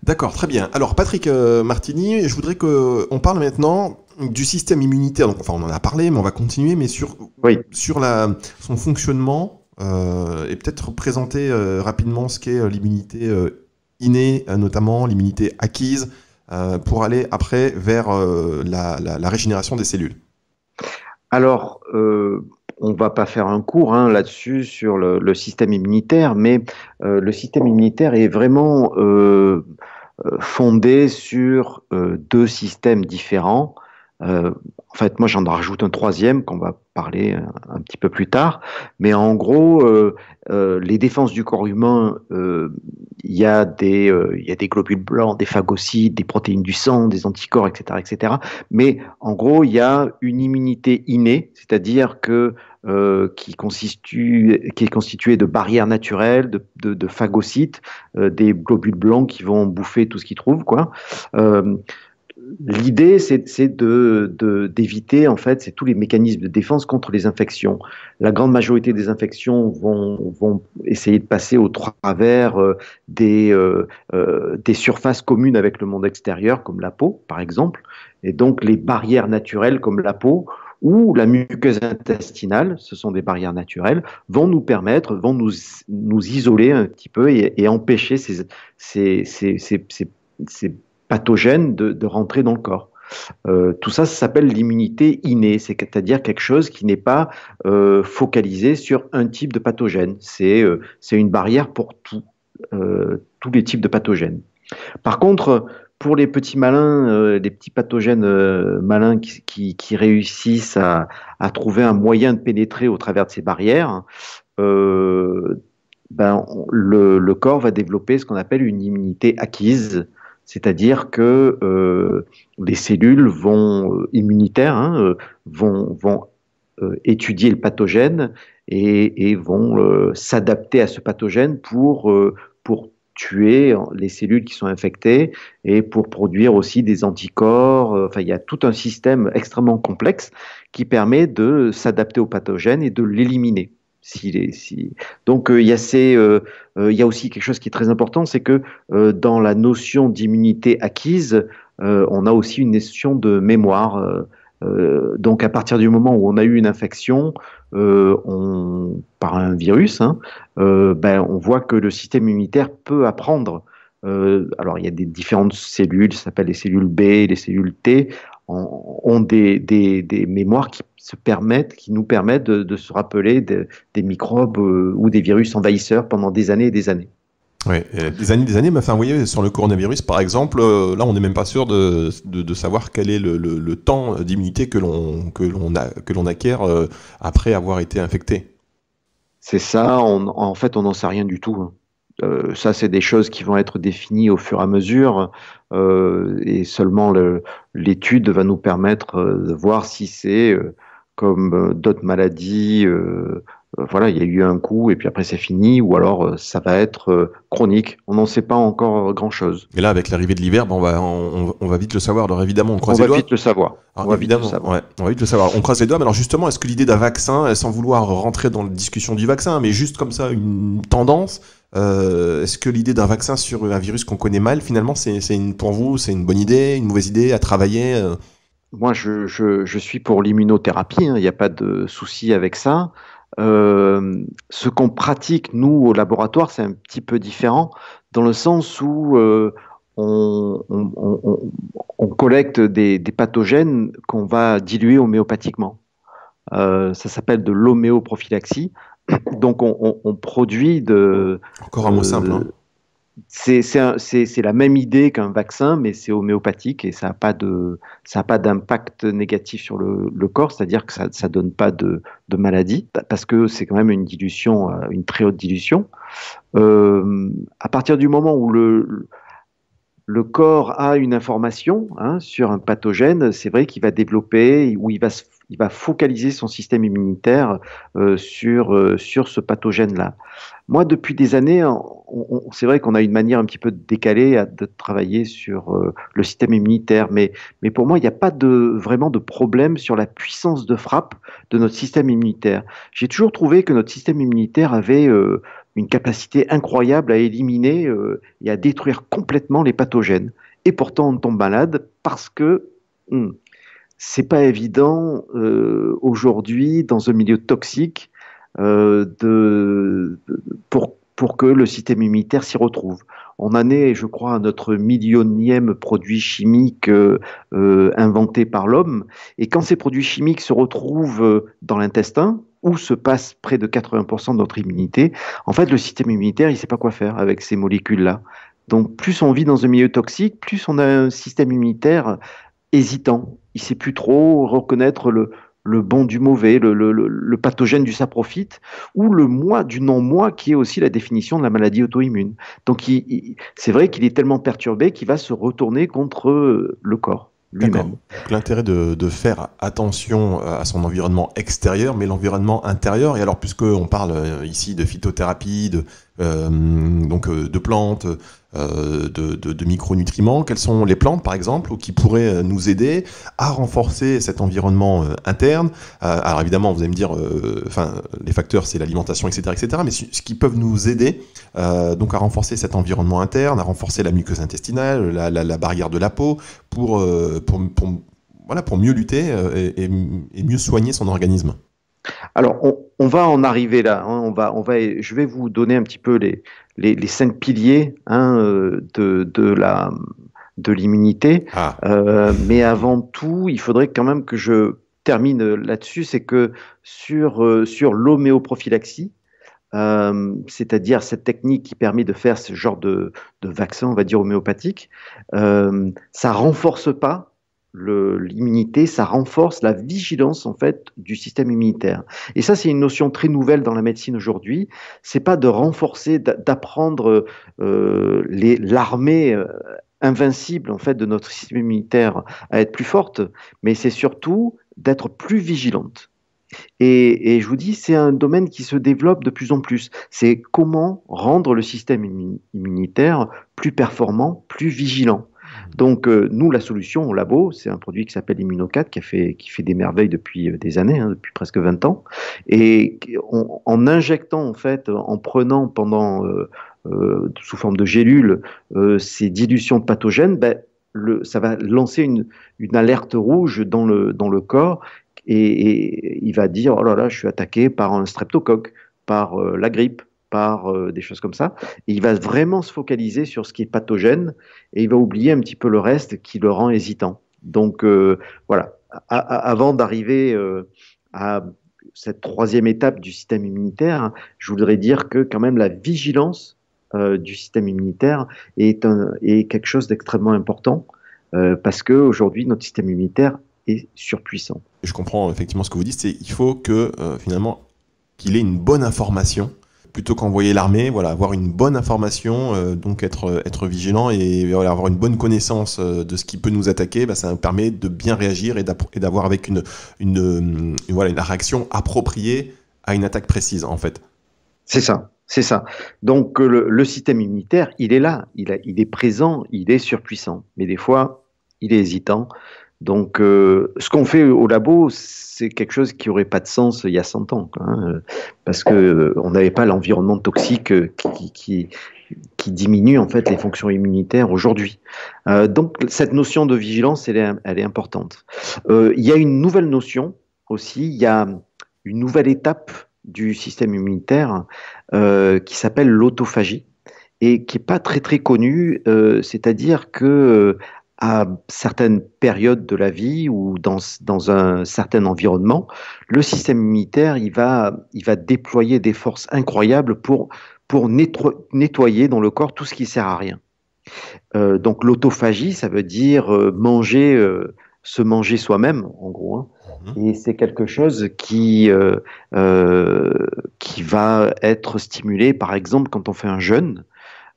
D'accord, très bien. Alors Patrick Martini, je voudrais qu'on parle maintenant du système immunitaire. Donc, enfin, on en a parlé, mais on va continuer, mais sur son fonctionnement et peut-être présenter rapidement ce qu'est l'immunité innée, notamment l'immunité acquise, pour aller après vers la régénération des cellules. Alors, on va pas faire un cours là-dessus sur le système immunitaire, mais le système immunitaire est vraiment fondé sur deux systèmes différents. En fait, moi, j'en rajoute un troisième qu'on va parler un petit peu plus tard. Mais en gros, les défenses du corps humain, il y a des globules blancs, des phagocytes, des protéines du sang, des anticorps, etc., etc. Mais en gros, il y a une immunité innée, c'est-à-dire qui est constituée de barrières naturelles, de phagocytes, des globules blancs qui vont bouffer tout ce qu'ils trouvent, quoi. L'idée, c'est d'éviter, en fait, c'est tous les mécanismes de défense contre les infections. La grande majorité des infections vont essayer de passer au travers des surfaces communes avec le monde extérieur, comme la peau, par exemple. Et donc, les barrières naturelles, comme la peau, ou la muqueuse intestinale, ce sont des barrières naturelles, vont nous isoler un petit peu et empêcher ces pathogènes de rentrer dans le corps. Tout ça, ça s'appelle l'immunité innée, c'est-à-dire quelque chose qui n'est pas focalisé sur un type de pathogène. C'est une barrière pour tous les types de pathogènes. Par contre, pour les petits malins, les petits pathogènes malins qui réussissent à trouver un moyen de pénétrer au travers de ces barrières, le corps va développer ce qu'on appelle une immunité acquise, c'est-à-dire que les cellules immunitaires vont étudier le pathogène et vont s'adapter à ce pathogène pour tuer les cellules qui sont infectées et pour produire aussi des anticorps. Enfin, il y a tout un système extrêmement complexe qui permet de s'adapter au pathogène et de l'éliminer. Donc, il y a aussi quelque chose qui est très important, c'est que dans la notion d'immunité acquise, on a aussi une notion de mémoire. Donc à partir du moment où on a eu une infection par un virus, hein, on voit que le système immunitaire peut apprendre. Alors il y a des différentes cellules, ça s'appelle les cellules B, les cellules T, ont des mémoires qui nous permettent de se rappeler des microbes ou des virus envahisseurs pendant des années et des années. Ouais, des années, mais enfin, vous voyez, sur le coronavirus, par exemple, là, on n'est même pas sûr de savoir quel est le temps d'immunité que l'on acquiert après avoir été infecté. C'est ça, en fait, on n'en sait rien du tout, hein. Ça, c'est des choses qui vont être définies au fur et à mesure, et seulement l'étude va nous permettre de voir si c'est comme d'autres maladies. Voilà, il y a eu un coup et puis après c'est fini, ou alors ça va être chronique. On n'en sait pas encore grand-chose. Et là, avec l'arrivée de l'hiver, on va vite le savoir. Alors évidemment, on On croise les va doigts. vite le savoir. Alors On va vite le évidemment, savoir. ouais, on va vite le savoir. On croise les doigts, mais alors justement, est-ce que l'idée d'un vaccin, sans vouloir rentrer dans la discussion du vaccin, mais juste comme ça, une tendance, est-ce que l'idée d'un vaccin sur un virus qu'on connaît mal, finalement, pour vous, c'est une bonne idée, une mauvaise idée à travailler Moi, je suis pour l'immunothérapie, hein, il n'y a pas de souci avec ça. Ce qu'on pratique, nous, au laboratoire, c'est un petit peu différent, dans le sens où on collecte des pathogènes qu'on va diluer homéopathiquement. Ça s'appelle de l'homéoprophylaxie. Donc, on produit Encore un mot simple, hein. c'est la même idée qu'un vaccin, mais c'est homéopathique et ça a pas d'impact négatif sur le corps, c'est-à-dire que ça ne donne pas de maladie, parce que c'est quand même une dilution, une très haute dilution. À partir du moment où le corps a une information, hein, sur un pathogène, c'est vrai qu'il va développer, ou il va focaliser son système immunitaire sur ce pathogène-là. Moi, depuis des années, c'est vrai qu'on a une manière un petit peu décalée de travailler sur le système immunitaire, mais pour moi, il n'y a pas vraiment de problème sur la puissance de frappe de notre système immunitaire. J'ai toujours trouvé que notre système immunitaire avait une capacité incroyable à éliminer et à détruire complètement les pathogènes. Et pourtant, on tombe malade parce que c'est pas évident aujourd'hui, dans un milieu toxique, pour que le système immunitaire s'y retrouve. On en est, je crois, à notre millionième produit chimique inventé par l'homme. Et quand ces produits chimiques se retrouvent dans l'intestin, où se passe près de 80% de notre immunité, en fait, le système immunitaire, il ne sait pas quoi faire avec ces molécules-là. Donc, plus on vit dans un milieu toxique, plus on a un système immunitaire hésitant. Il ne sait plus trop reconnaître le bon du mauvais, le pathogène du saprofite, ou le moi du non-moi, qui est aussi la définition de la maladie auto-immune. Donc, c'est vrai qu'il est tellement perturbé qu'il va se retourner contre le corps lui-même. Donc, l'intérêt de faire attention à son environnement extérieur, mais l'environnement intérieur. Et alors, puisqu'on parle ici de phytothérapie, de plantes, de micronutriments, quelles sont les plantes, par exemple, qui pourraient nous aider à renforcer cet environnement interne? Alors évidemment, vous allez me dire, les facteurs, c'est l'alimentation, etc., etc., mais ce qui peuvent nous aider donc à renforcer cet environnement interne, à renforcer la muqueuse intestinale, la barrière de la peau, pour mieux lutter et mieux soigner son organisme. Alors, on va en arriver là, hein. Je vais vous donner un petit peu les 5 piliers, hein, de l'immunité. Ah. Mais avant tout, il faudrait quand même que je termine là-dessus, c'est que sur l'homéoprophylaxie, c'est-à-dire cette technique qui permet de faire ce genre de vaccin, on va dire homéopathique, ça renforce pas l'immunité, ça renforce la vigilance en fait du système immunitaire. Et ça, c'est une notion très nouvelle dans la médecine aujourd'hui. C'est pas de renforcer, d'apprendre l'armée invincible en fait de notre système immunitaire à être plus forte, mais c'est surtout d'être plus vigilante. Et je vous dis, c'est un domaine qui se développe de plus en plus. C'est comment rendre le système immunitaire plus performant, plus vigilant. Donc, nous, la solution au labo, c'est un produit qui s'appelle Immuno4, qui fait des merveilles depuis des années, hein, depuis presque 20 ans. Et en injectant, en fait, en prenant pendant, sous forme de gélules, ces dilutions de pathogènes, ça va lancer une alerte rouge dans le corps et il va dire, oh là là, je suis attaqué par un streptocoque, par la grippe, par des choses comme ça. Et il va vraiment se focaliser sur ce qui est pathogène et il va oublier un petit peu le reste qui le rend hésitant. Donc voilà, avant d'arriver à cette troisième étape du système immunitaire, je voudrais dire que quand même la vigilance du système immunitaire est quelque chose d'extrêmement important parce qu'aujourd'hui, notre système immunitaire est surpuissant. Je comprends effectivement ce que vous dites, c'est qu'il faut que finalement qu'il ait une bonne information plutôt qu'envoyer l'armée, voilà, avoir une bonne information, donc être vigilant et voilà, avoir une bonne connaissance de ce qui peut nous attaquer, ça nous permet de bien réagir et d'avoir avec une réaction appropriée à une attaque précise en fait. C'est ça. C'est ça. Donc le système immunitaire, il est là, il est présent, il est surpuissant, mais des fois, il est hésitant. Donc ce qu'on fait au labo, c'est quelque chose qui n'aurait pas de sens il y a 100 ans, parce qu'on n'avait pas l'environnement toxique qui diminue en fait les fonctions immunitaires aujourd'hui. Donc cette notion de vigilance, elle est importante. Il y a une nouvelle notion aussi, il y a une nouvelle étape du système immunitaire qui s'appelle l'autophagie et qui n'est pas très très connue, c'est-à-dire que à certaines périodes de la vie ou dans un certain environnement, le système immunitaire il va déployer des forces incroyables pour nettoyer dans le corps tout ce qui sert à rien. Donc l'autophagie, ça veut dire se manger soi-même, en gros. Hein. Et c'est quelque chose qui va être stimulé, par exemple, quand on fait un jeûne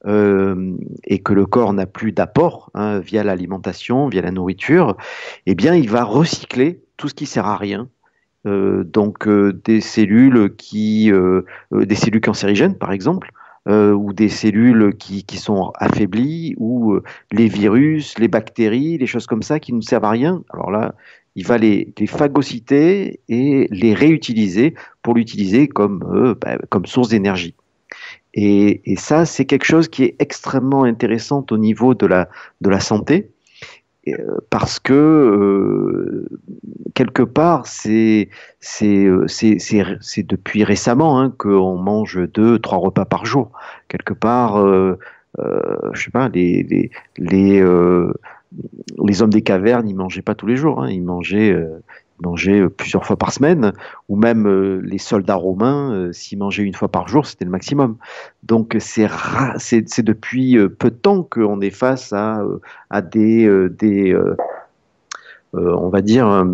et que le corps n'a plus d'apport via l'alimentation, via la nourriture, eh bien, il va recycler tout ce qui sert à rien. Donc des cellules des cellules cancérigènes, par exemple, ou des cellules qui sont affaiblies, ou les virus, les bactéries, les choses comme ça qui ne servent à rien. Alors là, il va les phagocyter et les réutiliser pour l'utiliser comme source d'énergie. Et ça, c'est quelque chose qui est extrêmement intéressant au niveau de la santé, parce que quelque part, c'est depuis récemment qu'on mange 2-3 repas par jour. Quelque part, je sais pas, les hommes des cavernes, ils mangeaient pas tous les jours, ils mangeaient plusieurs fois par semaine, ou même les soldats romains, s'ils mangeaient une fois par jour, c'était le maximum. Donc c'est depuis peu de temps qu'on est face à on va dire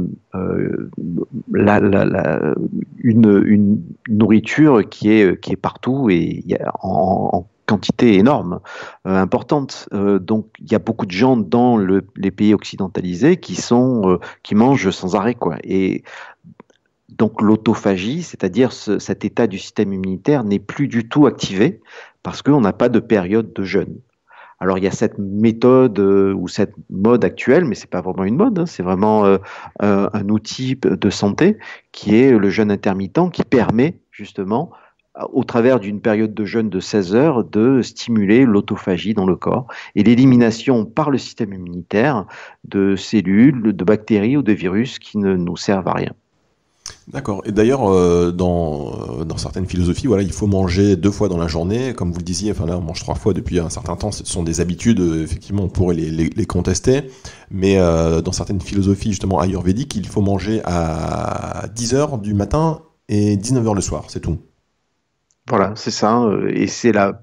une nourriture qui est partout et en quantité énorme, importante. Donc il y a beaucoup de gens dans les pays occidentalisés qui mangent sans arrêt, quoi. Et donc l'autophagie, c'est-à-dire cet état du système immunitaire, n'est plus du tout activé parce qu'on n'a pas de période de jeûne. Alors il y a cette méthode ou cette mode actuelle, mais c'est pas vraiment une mode, c'est vraiment un outil de santé qui est le jeûne intermittent, qui permet justement, au travers d'une période de jeûne de 16 heures, de stimuler l'autophagie dans le corps et l'élimination par le système immunitaire de cellules, de bactéries ou de virus qui ne nous servent à rien. D'accord. Et d'ailleurs, dans certaines philosophies, voilà, il faut manger 2 fois dans la journée, comme vous le disiez. Enfin là, on mange 3 fois depuis un certain temps. Ce sont des habitudes. Effectivement, on pourrait les contester. Mais dans certaines philosophies, justement ayurvédiques, il faut manger à 10h du matin et 19h le soir. C'est tout. Voilà, c'est ça. Et c'est là.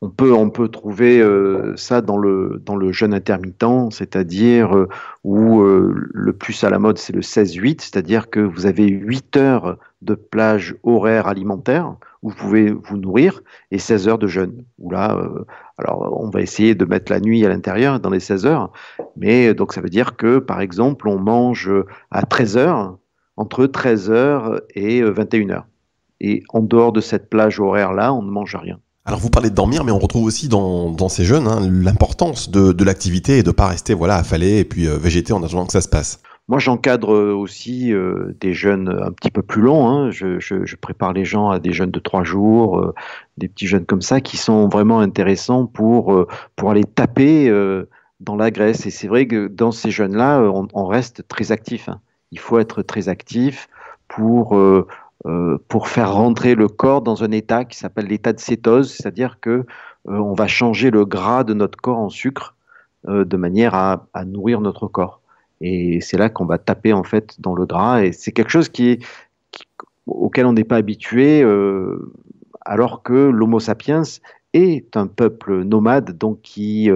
On peut trouver ça dans le jeûne intermittent, c'est-à-dire où le plus à la mode, c'est le 16-8, c'est-à-dire que vous avez 8 heures de plage horaire alimentaire où vous pouvez vous nourrir et 16 heures de jeûne. Où là, alors on va essayer de mettre la nuit à l'intérieur dans les 16 heures, mais donc ça veut dire que, par exemple, on mange à 13 heures, entre 13 heures et 21 heures. Et en dehors de cette plage horaire-là, on ne mange rien. Alors vous parlez de dormir, mais on retrouve aussi dans ces jeûnes l'importance de l'activité et de ne pas rester affalé et puis végéter en attendant que ça se passe. Moi, j'encadre aussi des jeûnes un petit peu plus longs. Je prépare les gens à des jeûnes de 3 jours, des petits jeûnes comme ça qui sont vraiment intéressants pour aller taper dans la graisse. Et c'est vrai que dans ces jeunes-là, on reste très actif, hein. Il faut être très actif pour faire rentrer le corps dans un état qui s'appelle l'état de cétose, c'est-à-dire que on va changer le gras de notre corps en sucre de manière à nourrir notre corps. Et c'est là qu'on va taper en fait dans le gras. Et c'est quelque chose auquel on n'est pas habitué, alors que l'Homo sapiens est un peuple nomade, donc qui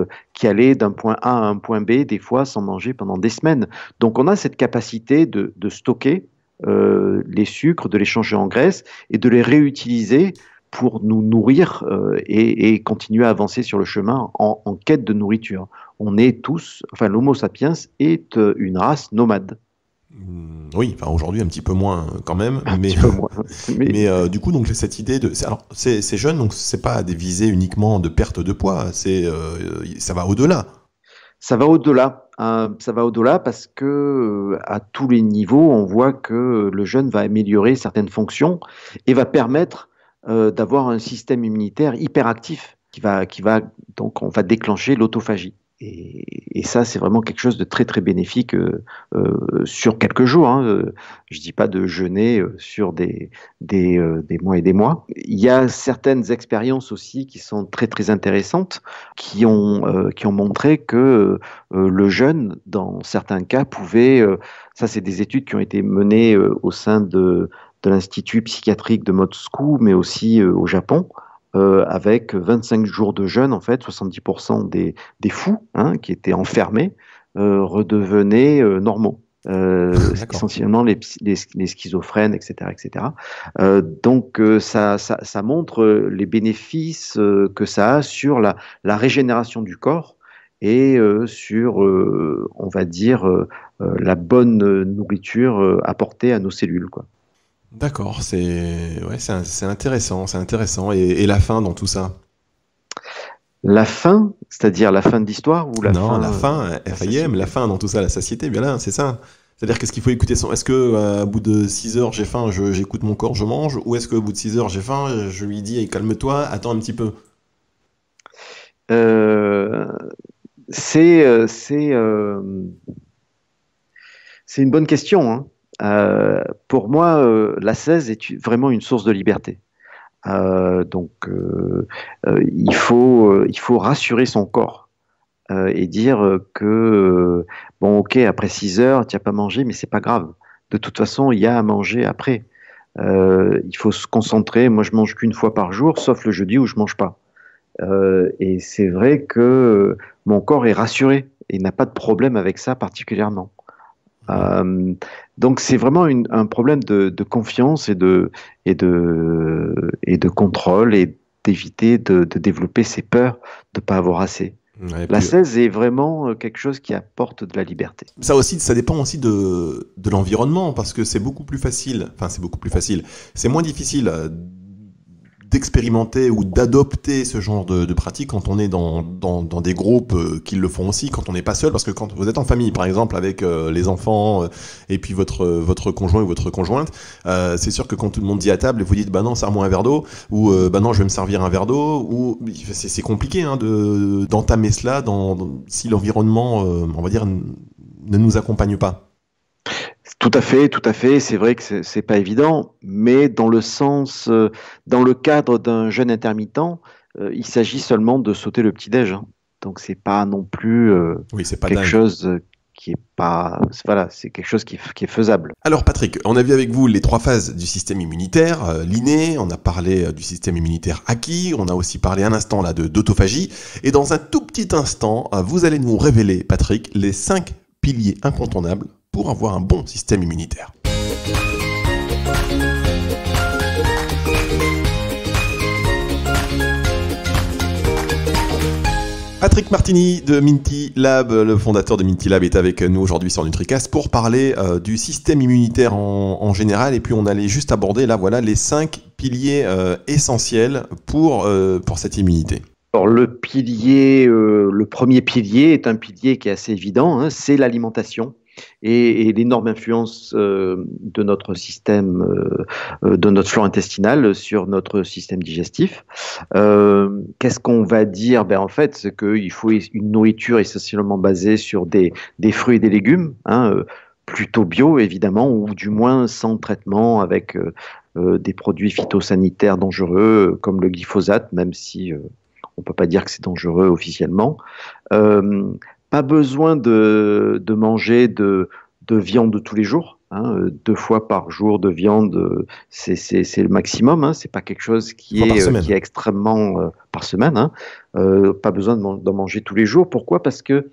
allait d'un point A à un point B, des fois sans manger pendant des semaines. Donc on a cette capacité de stocker les sucres, de les changer en graisse et de les réutiliser pour nous nourrir et continuer à avancer sur le chemin en quête de nourriture. On est tous, enfin l'Homo sapiens est une race nomade. Oui, enfin aujourd'hui un petit peu moins quand même, mais du coup donc cette idée de alors ces jeunes donc c'est pas des visées uniquement de perte de poids, ça va au-delà. Ça va au-delà. Ça va au-delà parce que à tous les niveaux, on voit que le jeûne va améliorer certaines fonctions et va permettre d'avoir un système immunitaire hyperactif donc on va déclencher l'autophagie. Et ça, c'est vraiment quelque chose de très très bénéfique sur quelques jours, hein. Je dis pas de jeûner sur des mois et des mois. Il y a certaines expériences aussi qui sont très très intéressantes, qui ont montré que le jeûne, dans certains cas, pouvait. Ça, c'est des études qui ont été menées au sein de l'Institut psychiatrique de Moscou, mais aussi au Japon. Avec 25 jours de jeûne, en fait, 70% des fous hein, qui étaient enfermés redevenaient normaux. Essentiellement les schizophrènes, etc. etc. Donc ça montre les bénéfices que ça a sur la régénération du corps et sur, on va dire, la bonne nourriture apportée à nos cellules, quoi. D'accord, c'est intéressant, c'est intéressant. Et la fin dans tout ça? La fin, c'est-à-dire la fin de l'histoire ou la Non, fin la fin, FIM, la fin dans tout ça, la satiété, bien là, c'est ça. C'est-à-dire qu'est-ce qu'il faut écouter est-ce que à bout de 6 heures j'ai faim, j'écoute mon corps, je mange, ou est-ce qu'au bout de 6 heures j'ai faim, je lui dis hey, calme-toi, attends un petit peu. euh, c'est euh, c'est euh, c'est une bonne question, hein. Pour moi, l'ascèse est vraiment une source de liberté. Il faut rassurer son corps et dire que bon, ok, après 6 heures, tu n'as pas mangé, mais c'est pas grave. De toute façon, il y a à manger après. Il faut se concentrer. Moi, je mange qu'une fois par jour, sauf le jeudi où je mange pas. Et c'est vrai que mon corps est rassuré et n'a pas de problème avec ça particulièrement. Euh, donc c'est vraiment un problème de confiance et de contrôle et d'éviter de développer ces peurs de ne pas avoir assez. Ouais, La 16 est vraiment quelque chose qui apporte de la liberté. ça aussi, ça dépend aussi de l'environnement, parce que c'est beaucoup plus facile, enfin c'est beaucoup plus facile, c'est moins difficile d'expérimenter ou d'adopter ce genre de pratique quand on est dans des groupes qui le font aussi, quand on n'est pas seul, parce que quand vous êtes en famille, par exemple, avec les enfants et puis votre conjoint ou votre conjointe, c'est sûr que quand tout le monde dit à table et vous dites bah non, serre-moi un verre d'eau, ou bah non, je vais me servir un verre d'eau, ou c'est compliqué hein, d'entamer cela si l'environnement, on va dire, ne nous accompagne pas. Tout à fait, tout à fait. C'est vrai que c'est pas évident, mais dans dans le cadre d'un jeûne intermittent, il s'agit seulement de sauter le petit-déj, hein. Donc c'est pas non plus Oui, c'est pas quelque dingue. chose qui est pas, voilà, c'est quelque chose qui est faisable. Alors Patrick, on a vu avec vous les 3 phases du système immunitaire, l'inné, on a parlé du système immunitaire acquis, on a aussi parlé un instant là d'autophagie, et dans un tout petit instant, vous allez nous révéler, Patrick, les 5 piliers incontournables pour avoir un bon système immunitaire. Patrick Martini de Minty Lab, le fondateur de Minty Lab, est avec nous aujourd'hui sur NutriCast pour parler du système immunitaire en général. Et puis on allait juste aborder là, voilà, les 5 piliers essentiels pour cette immunité. Alors le premier pilier est un pilier qui est assez évident, hein, c'est l'alimentation. et l'énorme influence de notre système, de notre flore intestinale sur notre système digestif. Qu'est-ce qu'on va dire? En fait, c'est qu'il faut une nourriture essentiellement basée sur des fruits et des légumes, hein, plutôt bio évidemment, ou du moins sans traitement avec des produits phytosanitaires dangereux comme le glyphosate, même si on ne peut pas dire que c'est dangereux officiellement. Euh, Pas besoin de manger de viande tous les jours. Hein, 2 fois par jour de viande, c'est le maximum. Hein, c'est pas quelque chose Une fois par semaine. qui est extrêmement par semaine. Hein. Pas besoin d'en manger tous les jours. Pourquoi? Parce que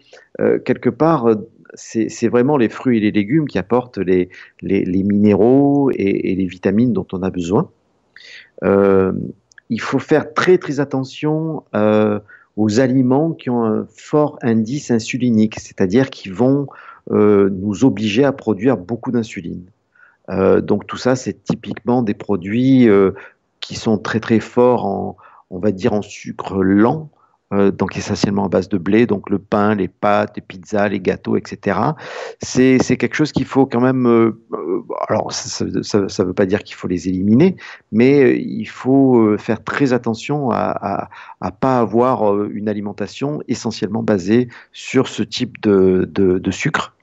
quelque part, c'est vraiment les fruits et les légumes qui apportent les minéraux et les vitamines dont on a besoin. Euh, il faut faire très très attention aux aliments qui ont un fort indice insulinique, c'est-à-dire qui vont nous obliger à produire beaucoup d'insuline. Donc tout ça, c'est typiquement des produits qui sont très très forts on va dire en sucre lent, donc essentiellement à base de blé, donc le pain, les pâtes, les pizzas, les gâteaux, etc. C'est quelque chose qu'il faut quand même. Alors ça ne veut pas dire qu'il faut les éliminer, mais il faut faire très attention à pas avoir une alimentation essentiellement basée sur ce type de sucre.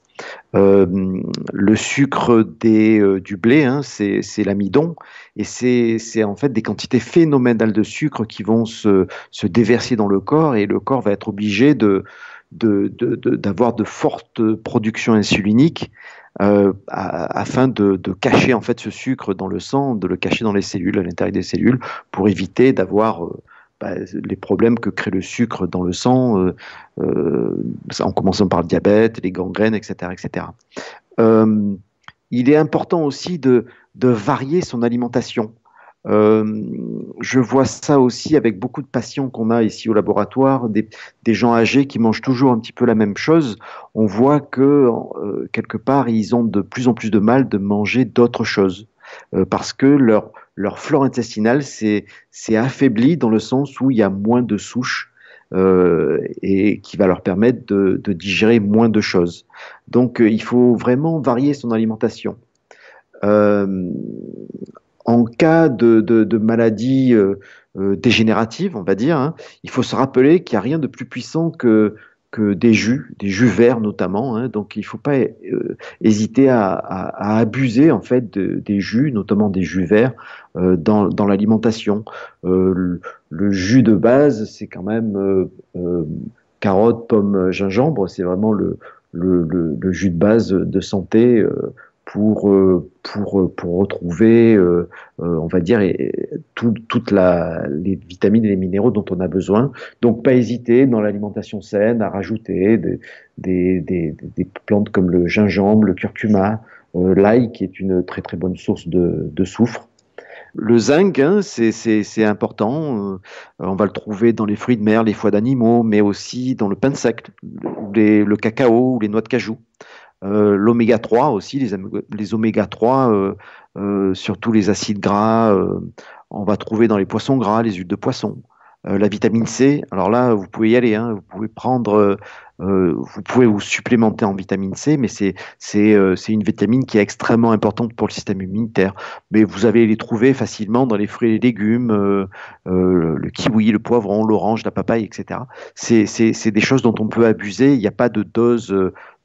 Le sucre du blé, hein, c'est l'amidon, et c'est en fait des quantités phénoménales de sucre qui vont se déverser dans le corps, et le corps va être obligé d'avoir de fortes productions insuliniques afin de cacher en fait ce sucre dans le sang, de le cacher dans les cellules, à l'intérieur des cellules, pour éviter d'avoir les problèmes que crée le sucre dans le sang, en commençant par le diabète, les gangrènes, etc. etc. Il est important aussi de varier son alimentation. Je vois ça aussi avec beaucoup de patients qu'on a ici au laboratoire, des gens âgés qui mangent toujours un petit peu la même chose. On voit que quelque part, ils ont de plus en plus de mal de manger d'autres choses parce que leur flore intestinale s'est affaiblie dans le sens où il y a moins de souches et qui va leur permettre de digérer moins de choses. Donc, il faut vraiment varier son alimentation. Euh, En cas de maladie dégénérative, on va dire, hein, il faut se rappeler qu'il n'y a rien de plus puissant que des jus verts notamment. Hein, donc il ne faut pas hésiter à abuser en fait des jus, notamment des jus verts, dans l'alimentation. Le jus de base, c'est quand même carotte, pomme, gingembre. C'est vraiment le jus de base de santé pour retrouver, on va dire, toutes les vitamines et les minéraux dont on a besoin. Donc, pas hésiter dans l'alimentation saine à rajouter des plantes comme le gingembre, le curcuma, l'ail, qui est une très très bonne source de soufre. Le zinc, hein, c'est important. On va le trouver dans les fruits de mer, les foies d'animaux, mais aussi dans le pain sec, le cacao ou les noix de cajou. L'oméga 3 aussi, les oméga 3, surtout les acides gras, on va trouver dans les poissons gras, les huiles de poisson. La vitamine C, alors là, vous pouvez y aller, hein, vous pouvez vous pouvez vous supplémenter en vitamine C, mais c'est une vitamine qui est extrêmement importante pour le système immunitaire. Mais vous allez les trouver facilement dans les fruits et les légumes, le kiwi, le poivron, l'orange, la papaye, etc. C'est des choses dont on peut abuser. Il n'y a pas de dose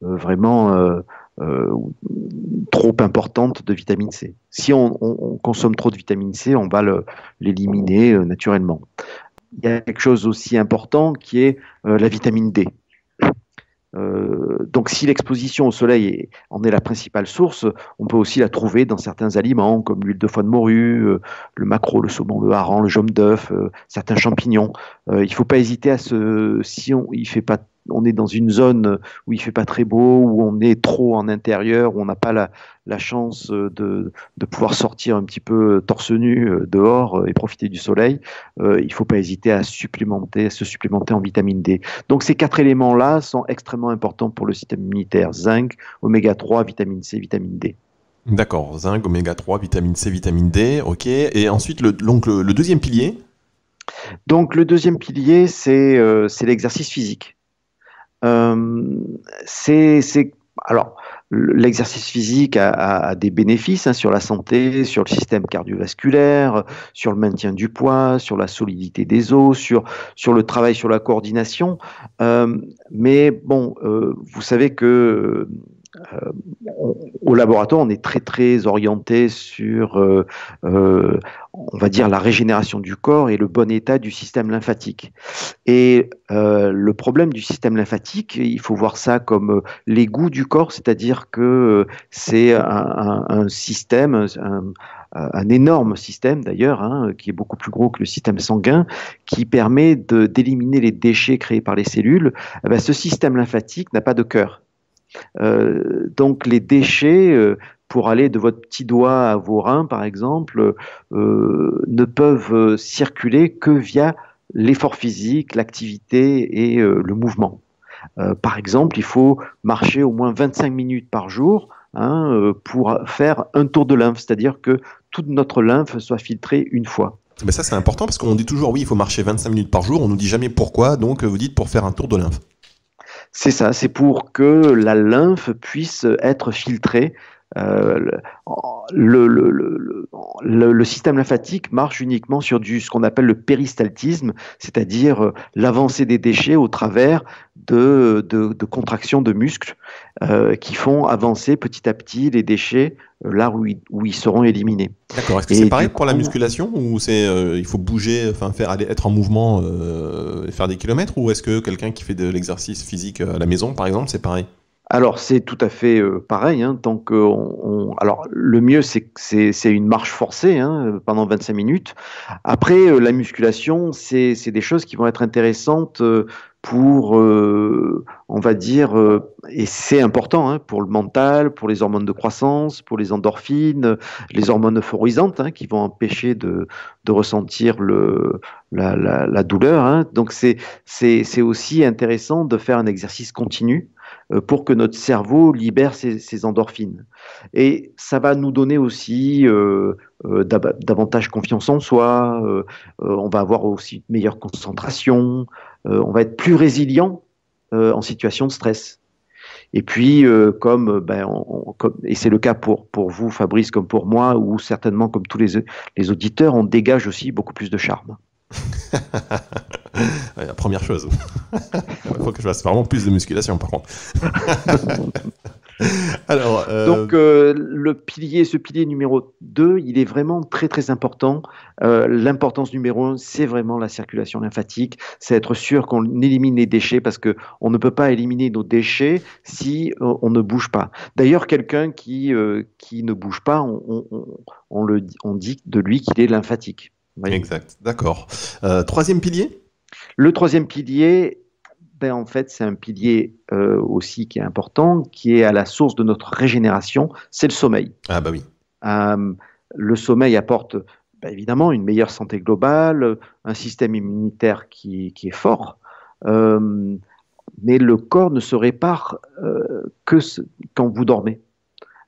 vraiment trop importante de vitamine C. Si on consomme trop de vitamine C, on va l'éliminer naturellement. Il y a quelque chose aussi important qui est la vitamine D. Donc, si l'exposition au soleil en est la principale source, on peut aussi la trouver dans certains aliments comme l'huile de foie de morue, le maquereau, le saumon, le hareng, le jaune d'œuf, certains champignons. Il ne faut pas hésiter si on est dans une zone où il fait pas très beau, où on est trop en intérieur, où on n'a pas la chance de pouvoir sortir un petit peu torse nu dehors et profiter du soleil, il faut pas hésiter à se supplémenter en vitamine D. Donc ces 4 éléments-là sont extrêmement importants pour le système immunitaire: zinc, oméga 3, vitamine C, vitamine D. D'accord, zinc, oméga 3, vitamine C, vitamine D, ok. Et ensuite, le deuxième pilier? Donc le deuxième pilier, c'est l'exercice physique. Alors, l'exercice physique a des bénéfices sur la santé, sur le système cardiovasculaire, sur le maintien du poids, sur la solidité des os, sur le travail sur la coordination. Mais bon, vous savez que au laboratoire, on est très très orienté sur, on va dire, la régénération du corps et le bon état du système lymphatique. Et le problème du système lymphatique, il faut voir ça comme l'égout du corps, c'est-à-dire que c'est un système, un énorme système d'ailleurs, qui est beaucoup plus gros que le système sanguin, qui permet d'éliminer les déchets créés par les cellules. Eh ben, ce système lymphatique n'a pas de cœur. Donc les déchets, pour aller de votre petit doigt à vos reins, par exemple, ne peuvent circuler que via l'effort physique, l'activité et le mouvement. Par exemple, il faut marcher au moins 25 minutes par jour pour faire un tour de lymphe, c'est-à-dire que toute notre lymphe soit filtrée une fois. Mais ça, c'est important parce qu'on dit toujours, oui, il faut marcher 25 minutes par jour. On nous dit jamais pourquoi. Donc, vous dites pour faire un tour de lymphe. C'est ça, c'est pour que la lymphe puisse être filtrée. Le système lymphatique marche uniquement sur ce qu'on appelle le péristaltisme, c'est-à-dire l'avancée des déchets au travers de contractions de muscles qui font avancer petit à petit les déchets là où ils seront éliminés. D'accord. Est-ce que c'est pareil pour la musculation ou il faut bouger, être en mouvement et faire des kilomètres, ou est-ce que quelqu'un qui fait de l'exercice physique à la maison, par exemple, c'est pareil? Alors c'est tout à fait pareil. Tant que alors le mieux c'est une marche forcée pendant 25 minutes. Après la musculation, c'est des choses qui vont être intéressantes pour on va dire et c'est important pour le mental, pour les hormones de croissance, pour les endorphines, les hormones euphorisantes qui vont empêcher de ressentir la douleur. Donc c'est aussi intéressant de faire un exercice continu pour que notre cerveau libère ses endorphines. Et ça va nous donner aussi davantage confiance en soi, on va avoir aussi une meilleure concentration, on va être plus résilient en situation de stress. Et puis, et c'est le cas pour vous, Fabrice, comme pour moi, ou certainement comme tous les auditeurs, on dégage aussi beaucoup plus de charme. Ouais, la première chose. Il faut que je fasse vraiment plus de musculation, par contre. Alors, donc, ce pilier numéro 2, il est vraiment très très important. L'importance numéro 1, c'est vraiment la circulation lymphatique. C'est être sûr qu'on élimine les déchets, parce qu'on ne peut pas éliminer nos déchets si on ne bouge pas. D'ailleurs, quelqu'un qui ne bouge pas, on dit de lui qu'il est lymphatique. Exact, d'accord. Troisième pilier ? Le troisième pilier, en fait, c'est un pilier aussi qui est important, qui est à la source de notre régénération, c'est le sommeil. Ah bah oui. Le sommeil apporte évidemment une meilleure santé globale, un système immunitaire qui est fort, mais le corps ne se répare quand vous dormez.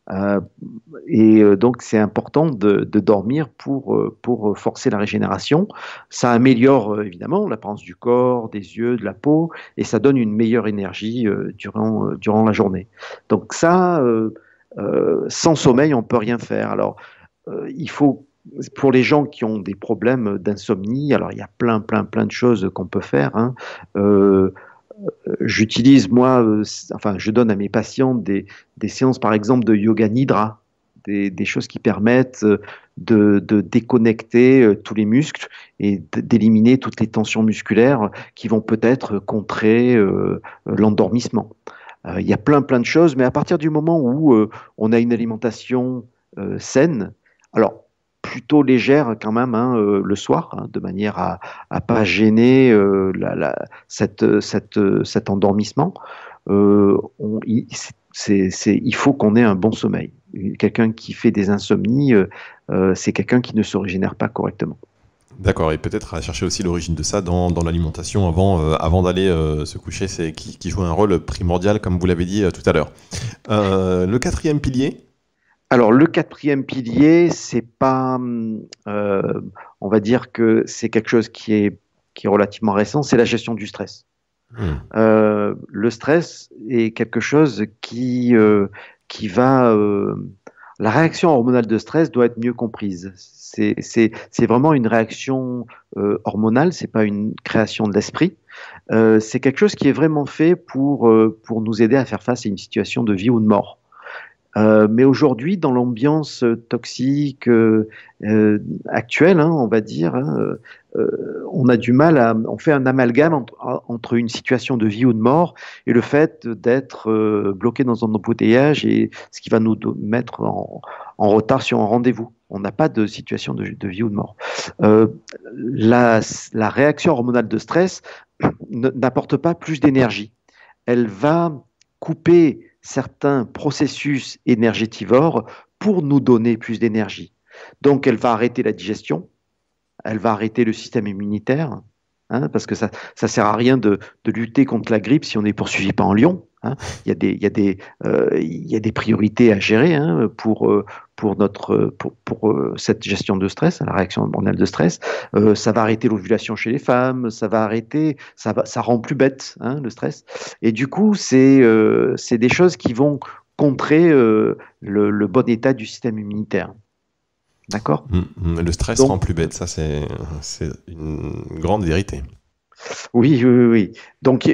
Donc c'est important de dormir pour forcer la régénération. Ça améliore évidemment l'apparence du corps, des yeux, de la peau, et ça donne une meilleure énergie durant la journée. Donc ça, sans sommeil, on peut rien faire. Alors il faut, pour les gens qui ont des problèmes d'insomnie, alors il y a plein de choses qu'on peut faire. J'utilise je donne à mes patients des séances par exemple de yoga nidra, des choses qui permettent de déconnecter tous les muscles et d'éliminer toutes les tensions musculaires qui vont peut-être contrer l'endormissement. Il y a plein de choses, mais à partir du moment où on a une alimentation saine, alors plutôt légère quand même le soir, de manière à pas gêner cet endormissement. Il faut qu'on ait un bon sommeil. Quelqu'un qui fait des insomnies, c'est quelqu'un qui ne se régénère pas correctement. D'accord, et peut-être à chercher aussi l'origine de ça dans l'alimentation avant d'aller se coucher, c'est qui joue un rôle primordial, comme vous l'avez dit tout à l'heure. Le quatrième pilier ? Alors, le quatrième pilier, c'est pas, on va dire que c'est quelque chose qui est relativement récent, c'est la gestion du stress. Le stress est quelque chose qui qui va... la réaction hormonale de stress doit être mieux comprise. C'est vraiment une réaction hormonale, c'est pas une création de l'esprit. C'est quelque chose qui est vraiment fait pour nous aider à faire face à une situation de vie ou de mort. Mais aujourd'hui, dans l'ambiance toxique actuelle, hein, on va dire, hein, on a du mal on fait un amalgame entre une situation de vie ou de mort et le fait d'être bloqué dans un embouteillage et ce qui va nous mettre en retard sur un rendez-vous. On n'a pas de situation de vie ou de mort. La réaction hormonale de stress n'apporte pas plus d'énergie. Elle va couper certains processus énergétivores pour nous donner plus d'énergie. Donc, elle va arrêter la digestion, elle va arrêter le système immunitaire, hein, parce que ça sert à rien de lutter contre la grippe si on n'est poursuivi pas en lion. Hein. Il y a des priorités à gérer hein, pour cette gestion de stress, la réaction hormonale de stress. Ça va arrêter l'ovulation chez les femmes, ça rend plus bête hein, le stress. Et du coup, c'est des choses qui vont contrer le bon état du système immunitaire. D'accord ? Le stress rend plus bête, ça c'est une grande vérité. Oui. Donc,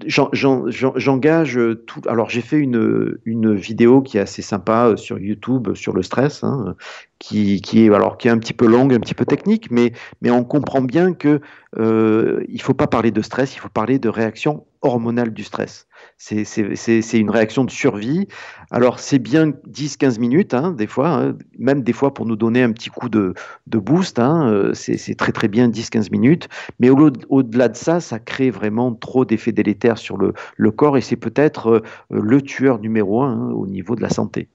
j'engage tout. Alors, j'ai fait une vidéo qui est assez sympa sur YouTube sur le stress, hein, qui est un petit peu longue, un petit peu technique, mais on comprend bien que il faut pas parler de stress, il faut parler de réaction hormonale du stress. C'est une réaction de survie. Alors, c'est bien 10-15 minutes, hein, des fois, hein, même des fois pour nous donner un petit coup de boost. Hein, c'est très, très bien 10-15 minutes. Mais au-delà de ça, ça crée vraiment trop d'effets délétères sur le corps et c'est peut-être le tueur numéro un hein, au niveau de la santé.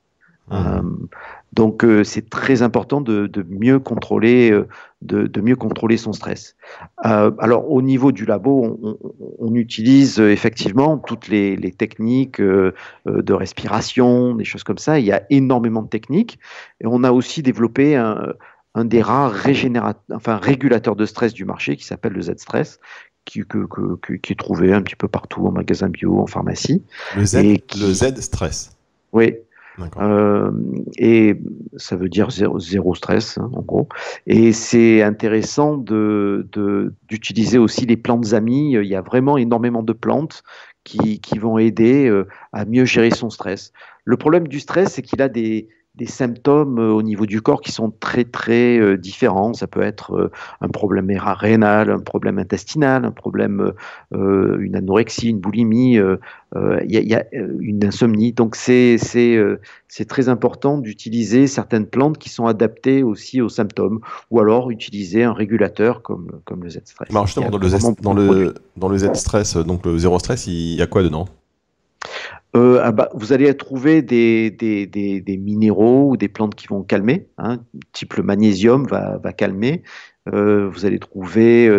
Donc c'est très important de mieux contrôler son stress. Alors au niveau du labo, on utilise effectivement toutes les techniques de respiration, des choses comme ça. Il y a énormément de techniques et on a aussi développé un des rares régulateurs de stress du marché qui s'appelle le Z-Stress. Qui est trouvé un petit peu partout en magasin bio, en pharmacie. Le Z-Stress. Oui. Et ça veut dire zéro stress, hein, en gros. Et c'est intéressant d'utiliser aussi les plantes amies. Il y a vraiment énormément de plantes qui vont aider à mieux gérer son stress. Le problème du stress, c'est qu'il a des symptômes au niveau du corps qui sont très très différents. Ça peut être un problème rénal, un problème intestinal, un problème, une anorexie, une boulimie, il y a une insomnie. Donc c'est très important d'utiliser certaines plantes qui sont adaptées aussi aux symptômes, ou alors utiliser un régulateur comme le Z-Stress. Alors justement, dans le Z-Stress, donc le zéro stress, il y a quoi dedans ? Vous allez trouver des minéraux ou des plantes qui vont calmer, hein, type le magnésium va calmer. Vous allez trouver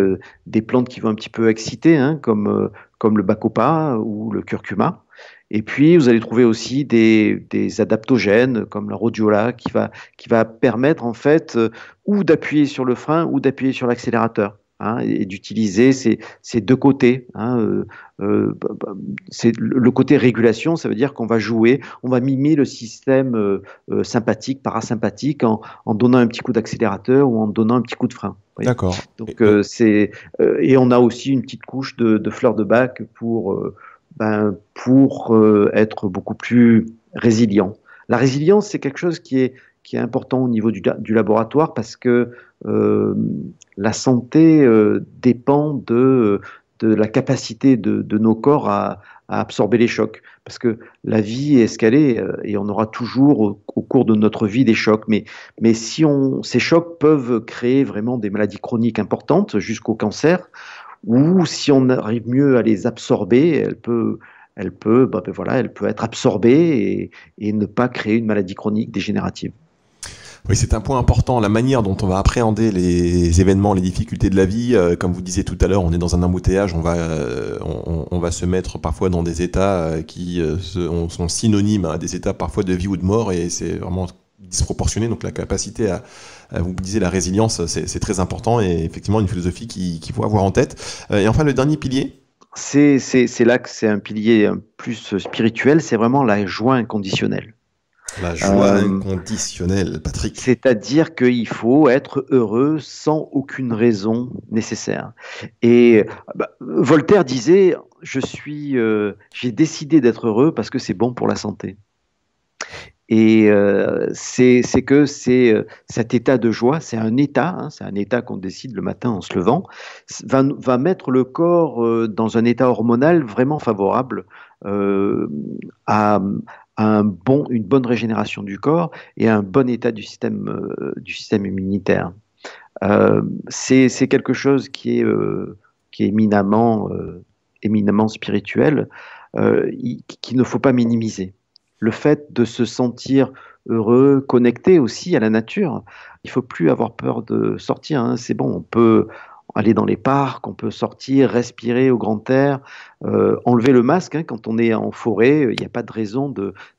des plantes qui vont un petit peu exciter, hein, comme le bacopa ou le curcuma. Et puis, vous allez trouver aussi des adaptogènes comme la rhodiola qui va permettre en fait ou d'appuyer sur le frein ou d'appuyer sur l'accélérateur. Hein, et d'utiliser ces deux côtés. Hein, c'est le côté régulation, ça veut dire qu'on va jouer, on va mimer le système sympathique, parasympathique en donnant un petit coup d'accélérateur ou en donnant un petit coup de frein. D'accord. Donc et on a aussi une petite couche de fleurs de bac pour être beaucoup plus résilient. La résilience, c'est quelque chose qui est important au niveau du laboratoire parce que la santé dépend de la capacité de nos corps à absorber les chocs. Parce que la vie est ce qu'elle est et on aura toujours au cours de notre vie des chocs. Mais ces chocs peuvent créer vraiment des maladies chroniques importantes jusqu'au cancer, ou si on arrive mieux à les absorber, elle peut être absorbée et ne pas créer une maladie chronique dégénérative. Oui, c'est un point important, la manière dont on va appréhender les événements, les difficultés de la vie. Comme vous disiez tout à l'heure, on est dans un embouteillage, on va se mettre parfois dans des états qui sont synonymes à des états parfois de vie ou de mort, et c'est vraiment disproportionné. Donc la capacité vous disiez la résilience, c'est très important, et effectivement une philosophie qu'il faut avoir en tête. Et enfin, le dernier pilier. C'est là que c'est un pilier plus spirituel, c'est vraiment la joie inconditionnelle. La joie inconditionnelle, Patrick. C'est-à-dire qu'il faut être heureux sans aucune raison nécessaire. Et Voltaire disait, j'ai décidé d'être heureux parce que c'est bon pour la santé. Et c'est cet état de joie, c'est un état qu'on décide le matin en se levant, va mettre le corps dans un état hormonal vraiment favorable à une bonne régénération du corps et à un bon état du système immunitaire. C'est quelque chose qui est éminemment spirituel, qu'il ne faut pas minimiser. Le fait de se sentir heureux, connecté aussi à la nature. Il ne faut plus avoir peur de sortir, hein. C'est bon, on peut aller dans les parcs, on peut sortir, respirer au grand air, enlever le masque, hein, quand on est en forêt. Il n'y a pas de raison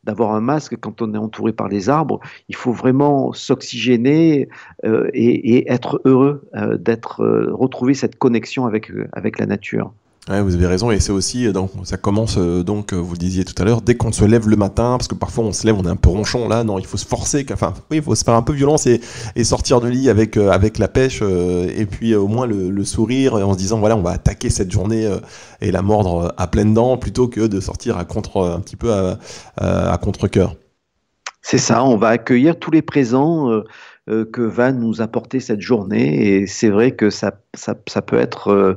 d'avoir un masque quand on est entouré par les arbres. Il faut vraiment s'oxygéner et être heureux, retrouver cette connexion avec la nature. Ouais, vous avez raison, et c'est aussi, ça commence, donc, vous le disiez tout à l'heure, dès qu'on se lève le matin, parce que parfois on se lève, on est un peu ronchon, là, non, il faut se forcer, il faut se faire un peu violence et sortir du lit avec la pêche, et puis au moins le sourire, en se disant, voilà, on va attaquer cette journée et la mordre à pleines dents, plutôt que de sortir un petit peu à contre-cœur. C'est ça, on va accueillir tous les présents que va nous apporter cette journée, et c'est vrai que ça peut être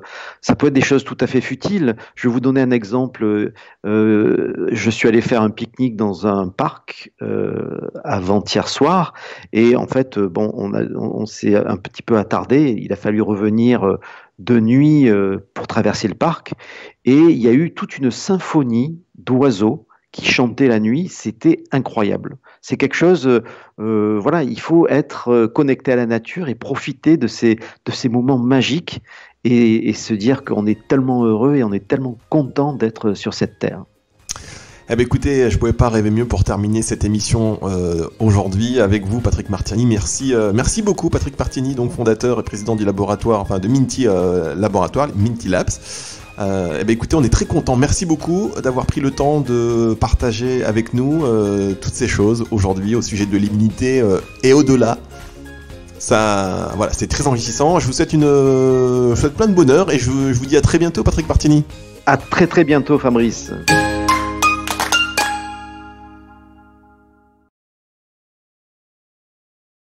des choses tout à fait futiles. Je vais vous donner un exemple. Je suis allé faire un pique-nique dans un parc avant-hier soir, et en fait, on s'est un petit peu attardé. Il a fallu revenir de nuit pour traverser le parc, et il y a eu toute une symphonie d'oiseaux qui chantaient la nuit. C'était incroyable. C'est quelque chose, il faut être connecté à la nature et profiter de ces moments magiques et se dire qu'on est tellement heureux et on est tellement content d'être sur cette terre. Eh bien, écoutez, je pouvais pas rêver mieux pour terminer cette émission aujourd'hui avec vous, Patrick Martini. Merci beaucoup, Patrick Martini, donc fondateur et président du laboratoire, de Minty Laboratoire, Minty Labs. Écoutez, on est très contents. Merci beaucoup d'avoir pris le temps de partager avec nous toutes ces choses aujourd'hui au sujet de l'immunité et au-delà. Ça, voilà, c'est très enrichissant. Je vous souhaite plein de bonheur et je vous dis à très bientôt, Patrick Martini. À très très bientôt, Fabrice.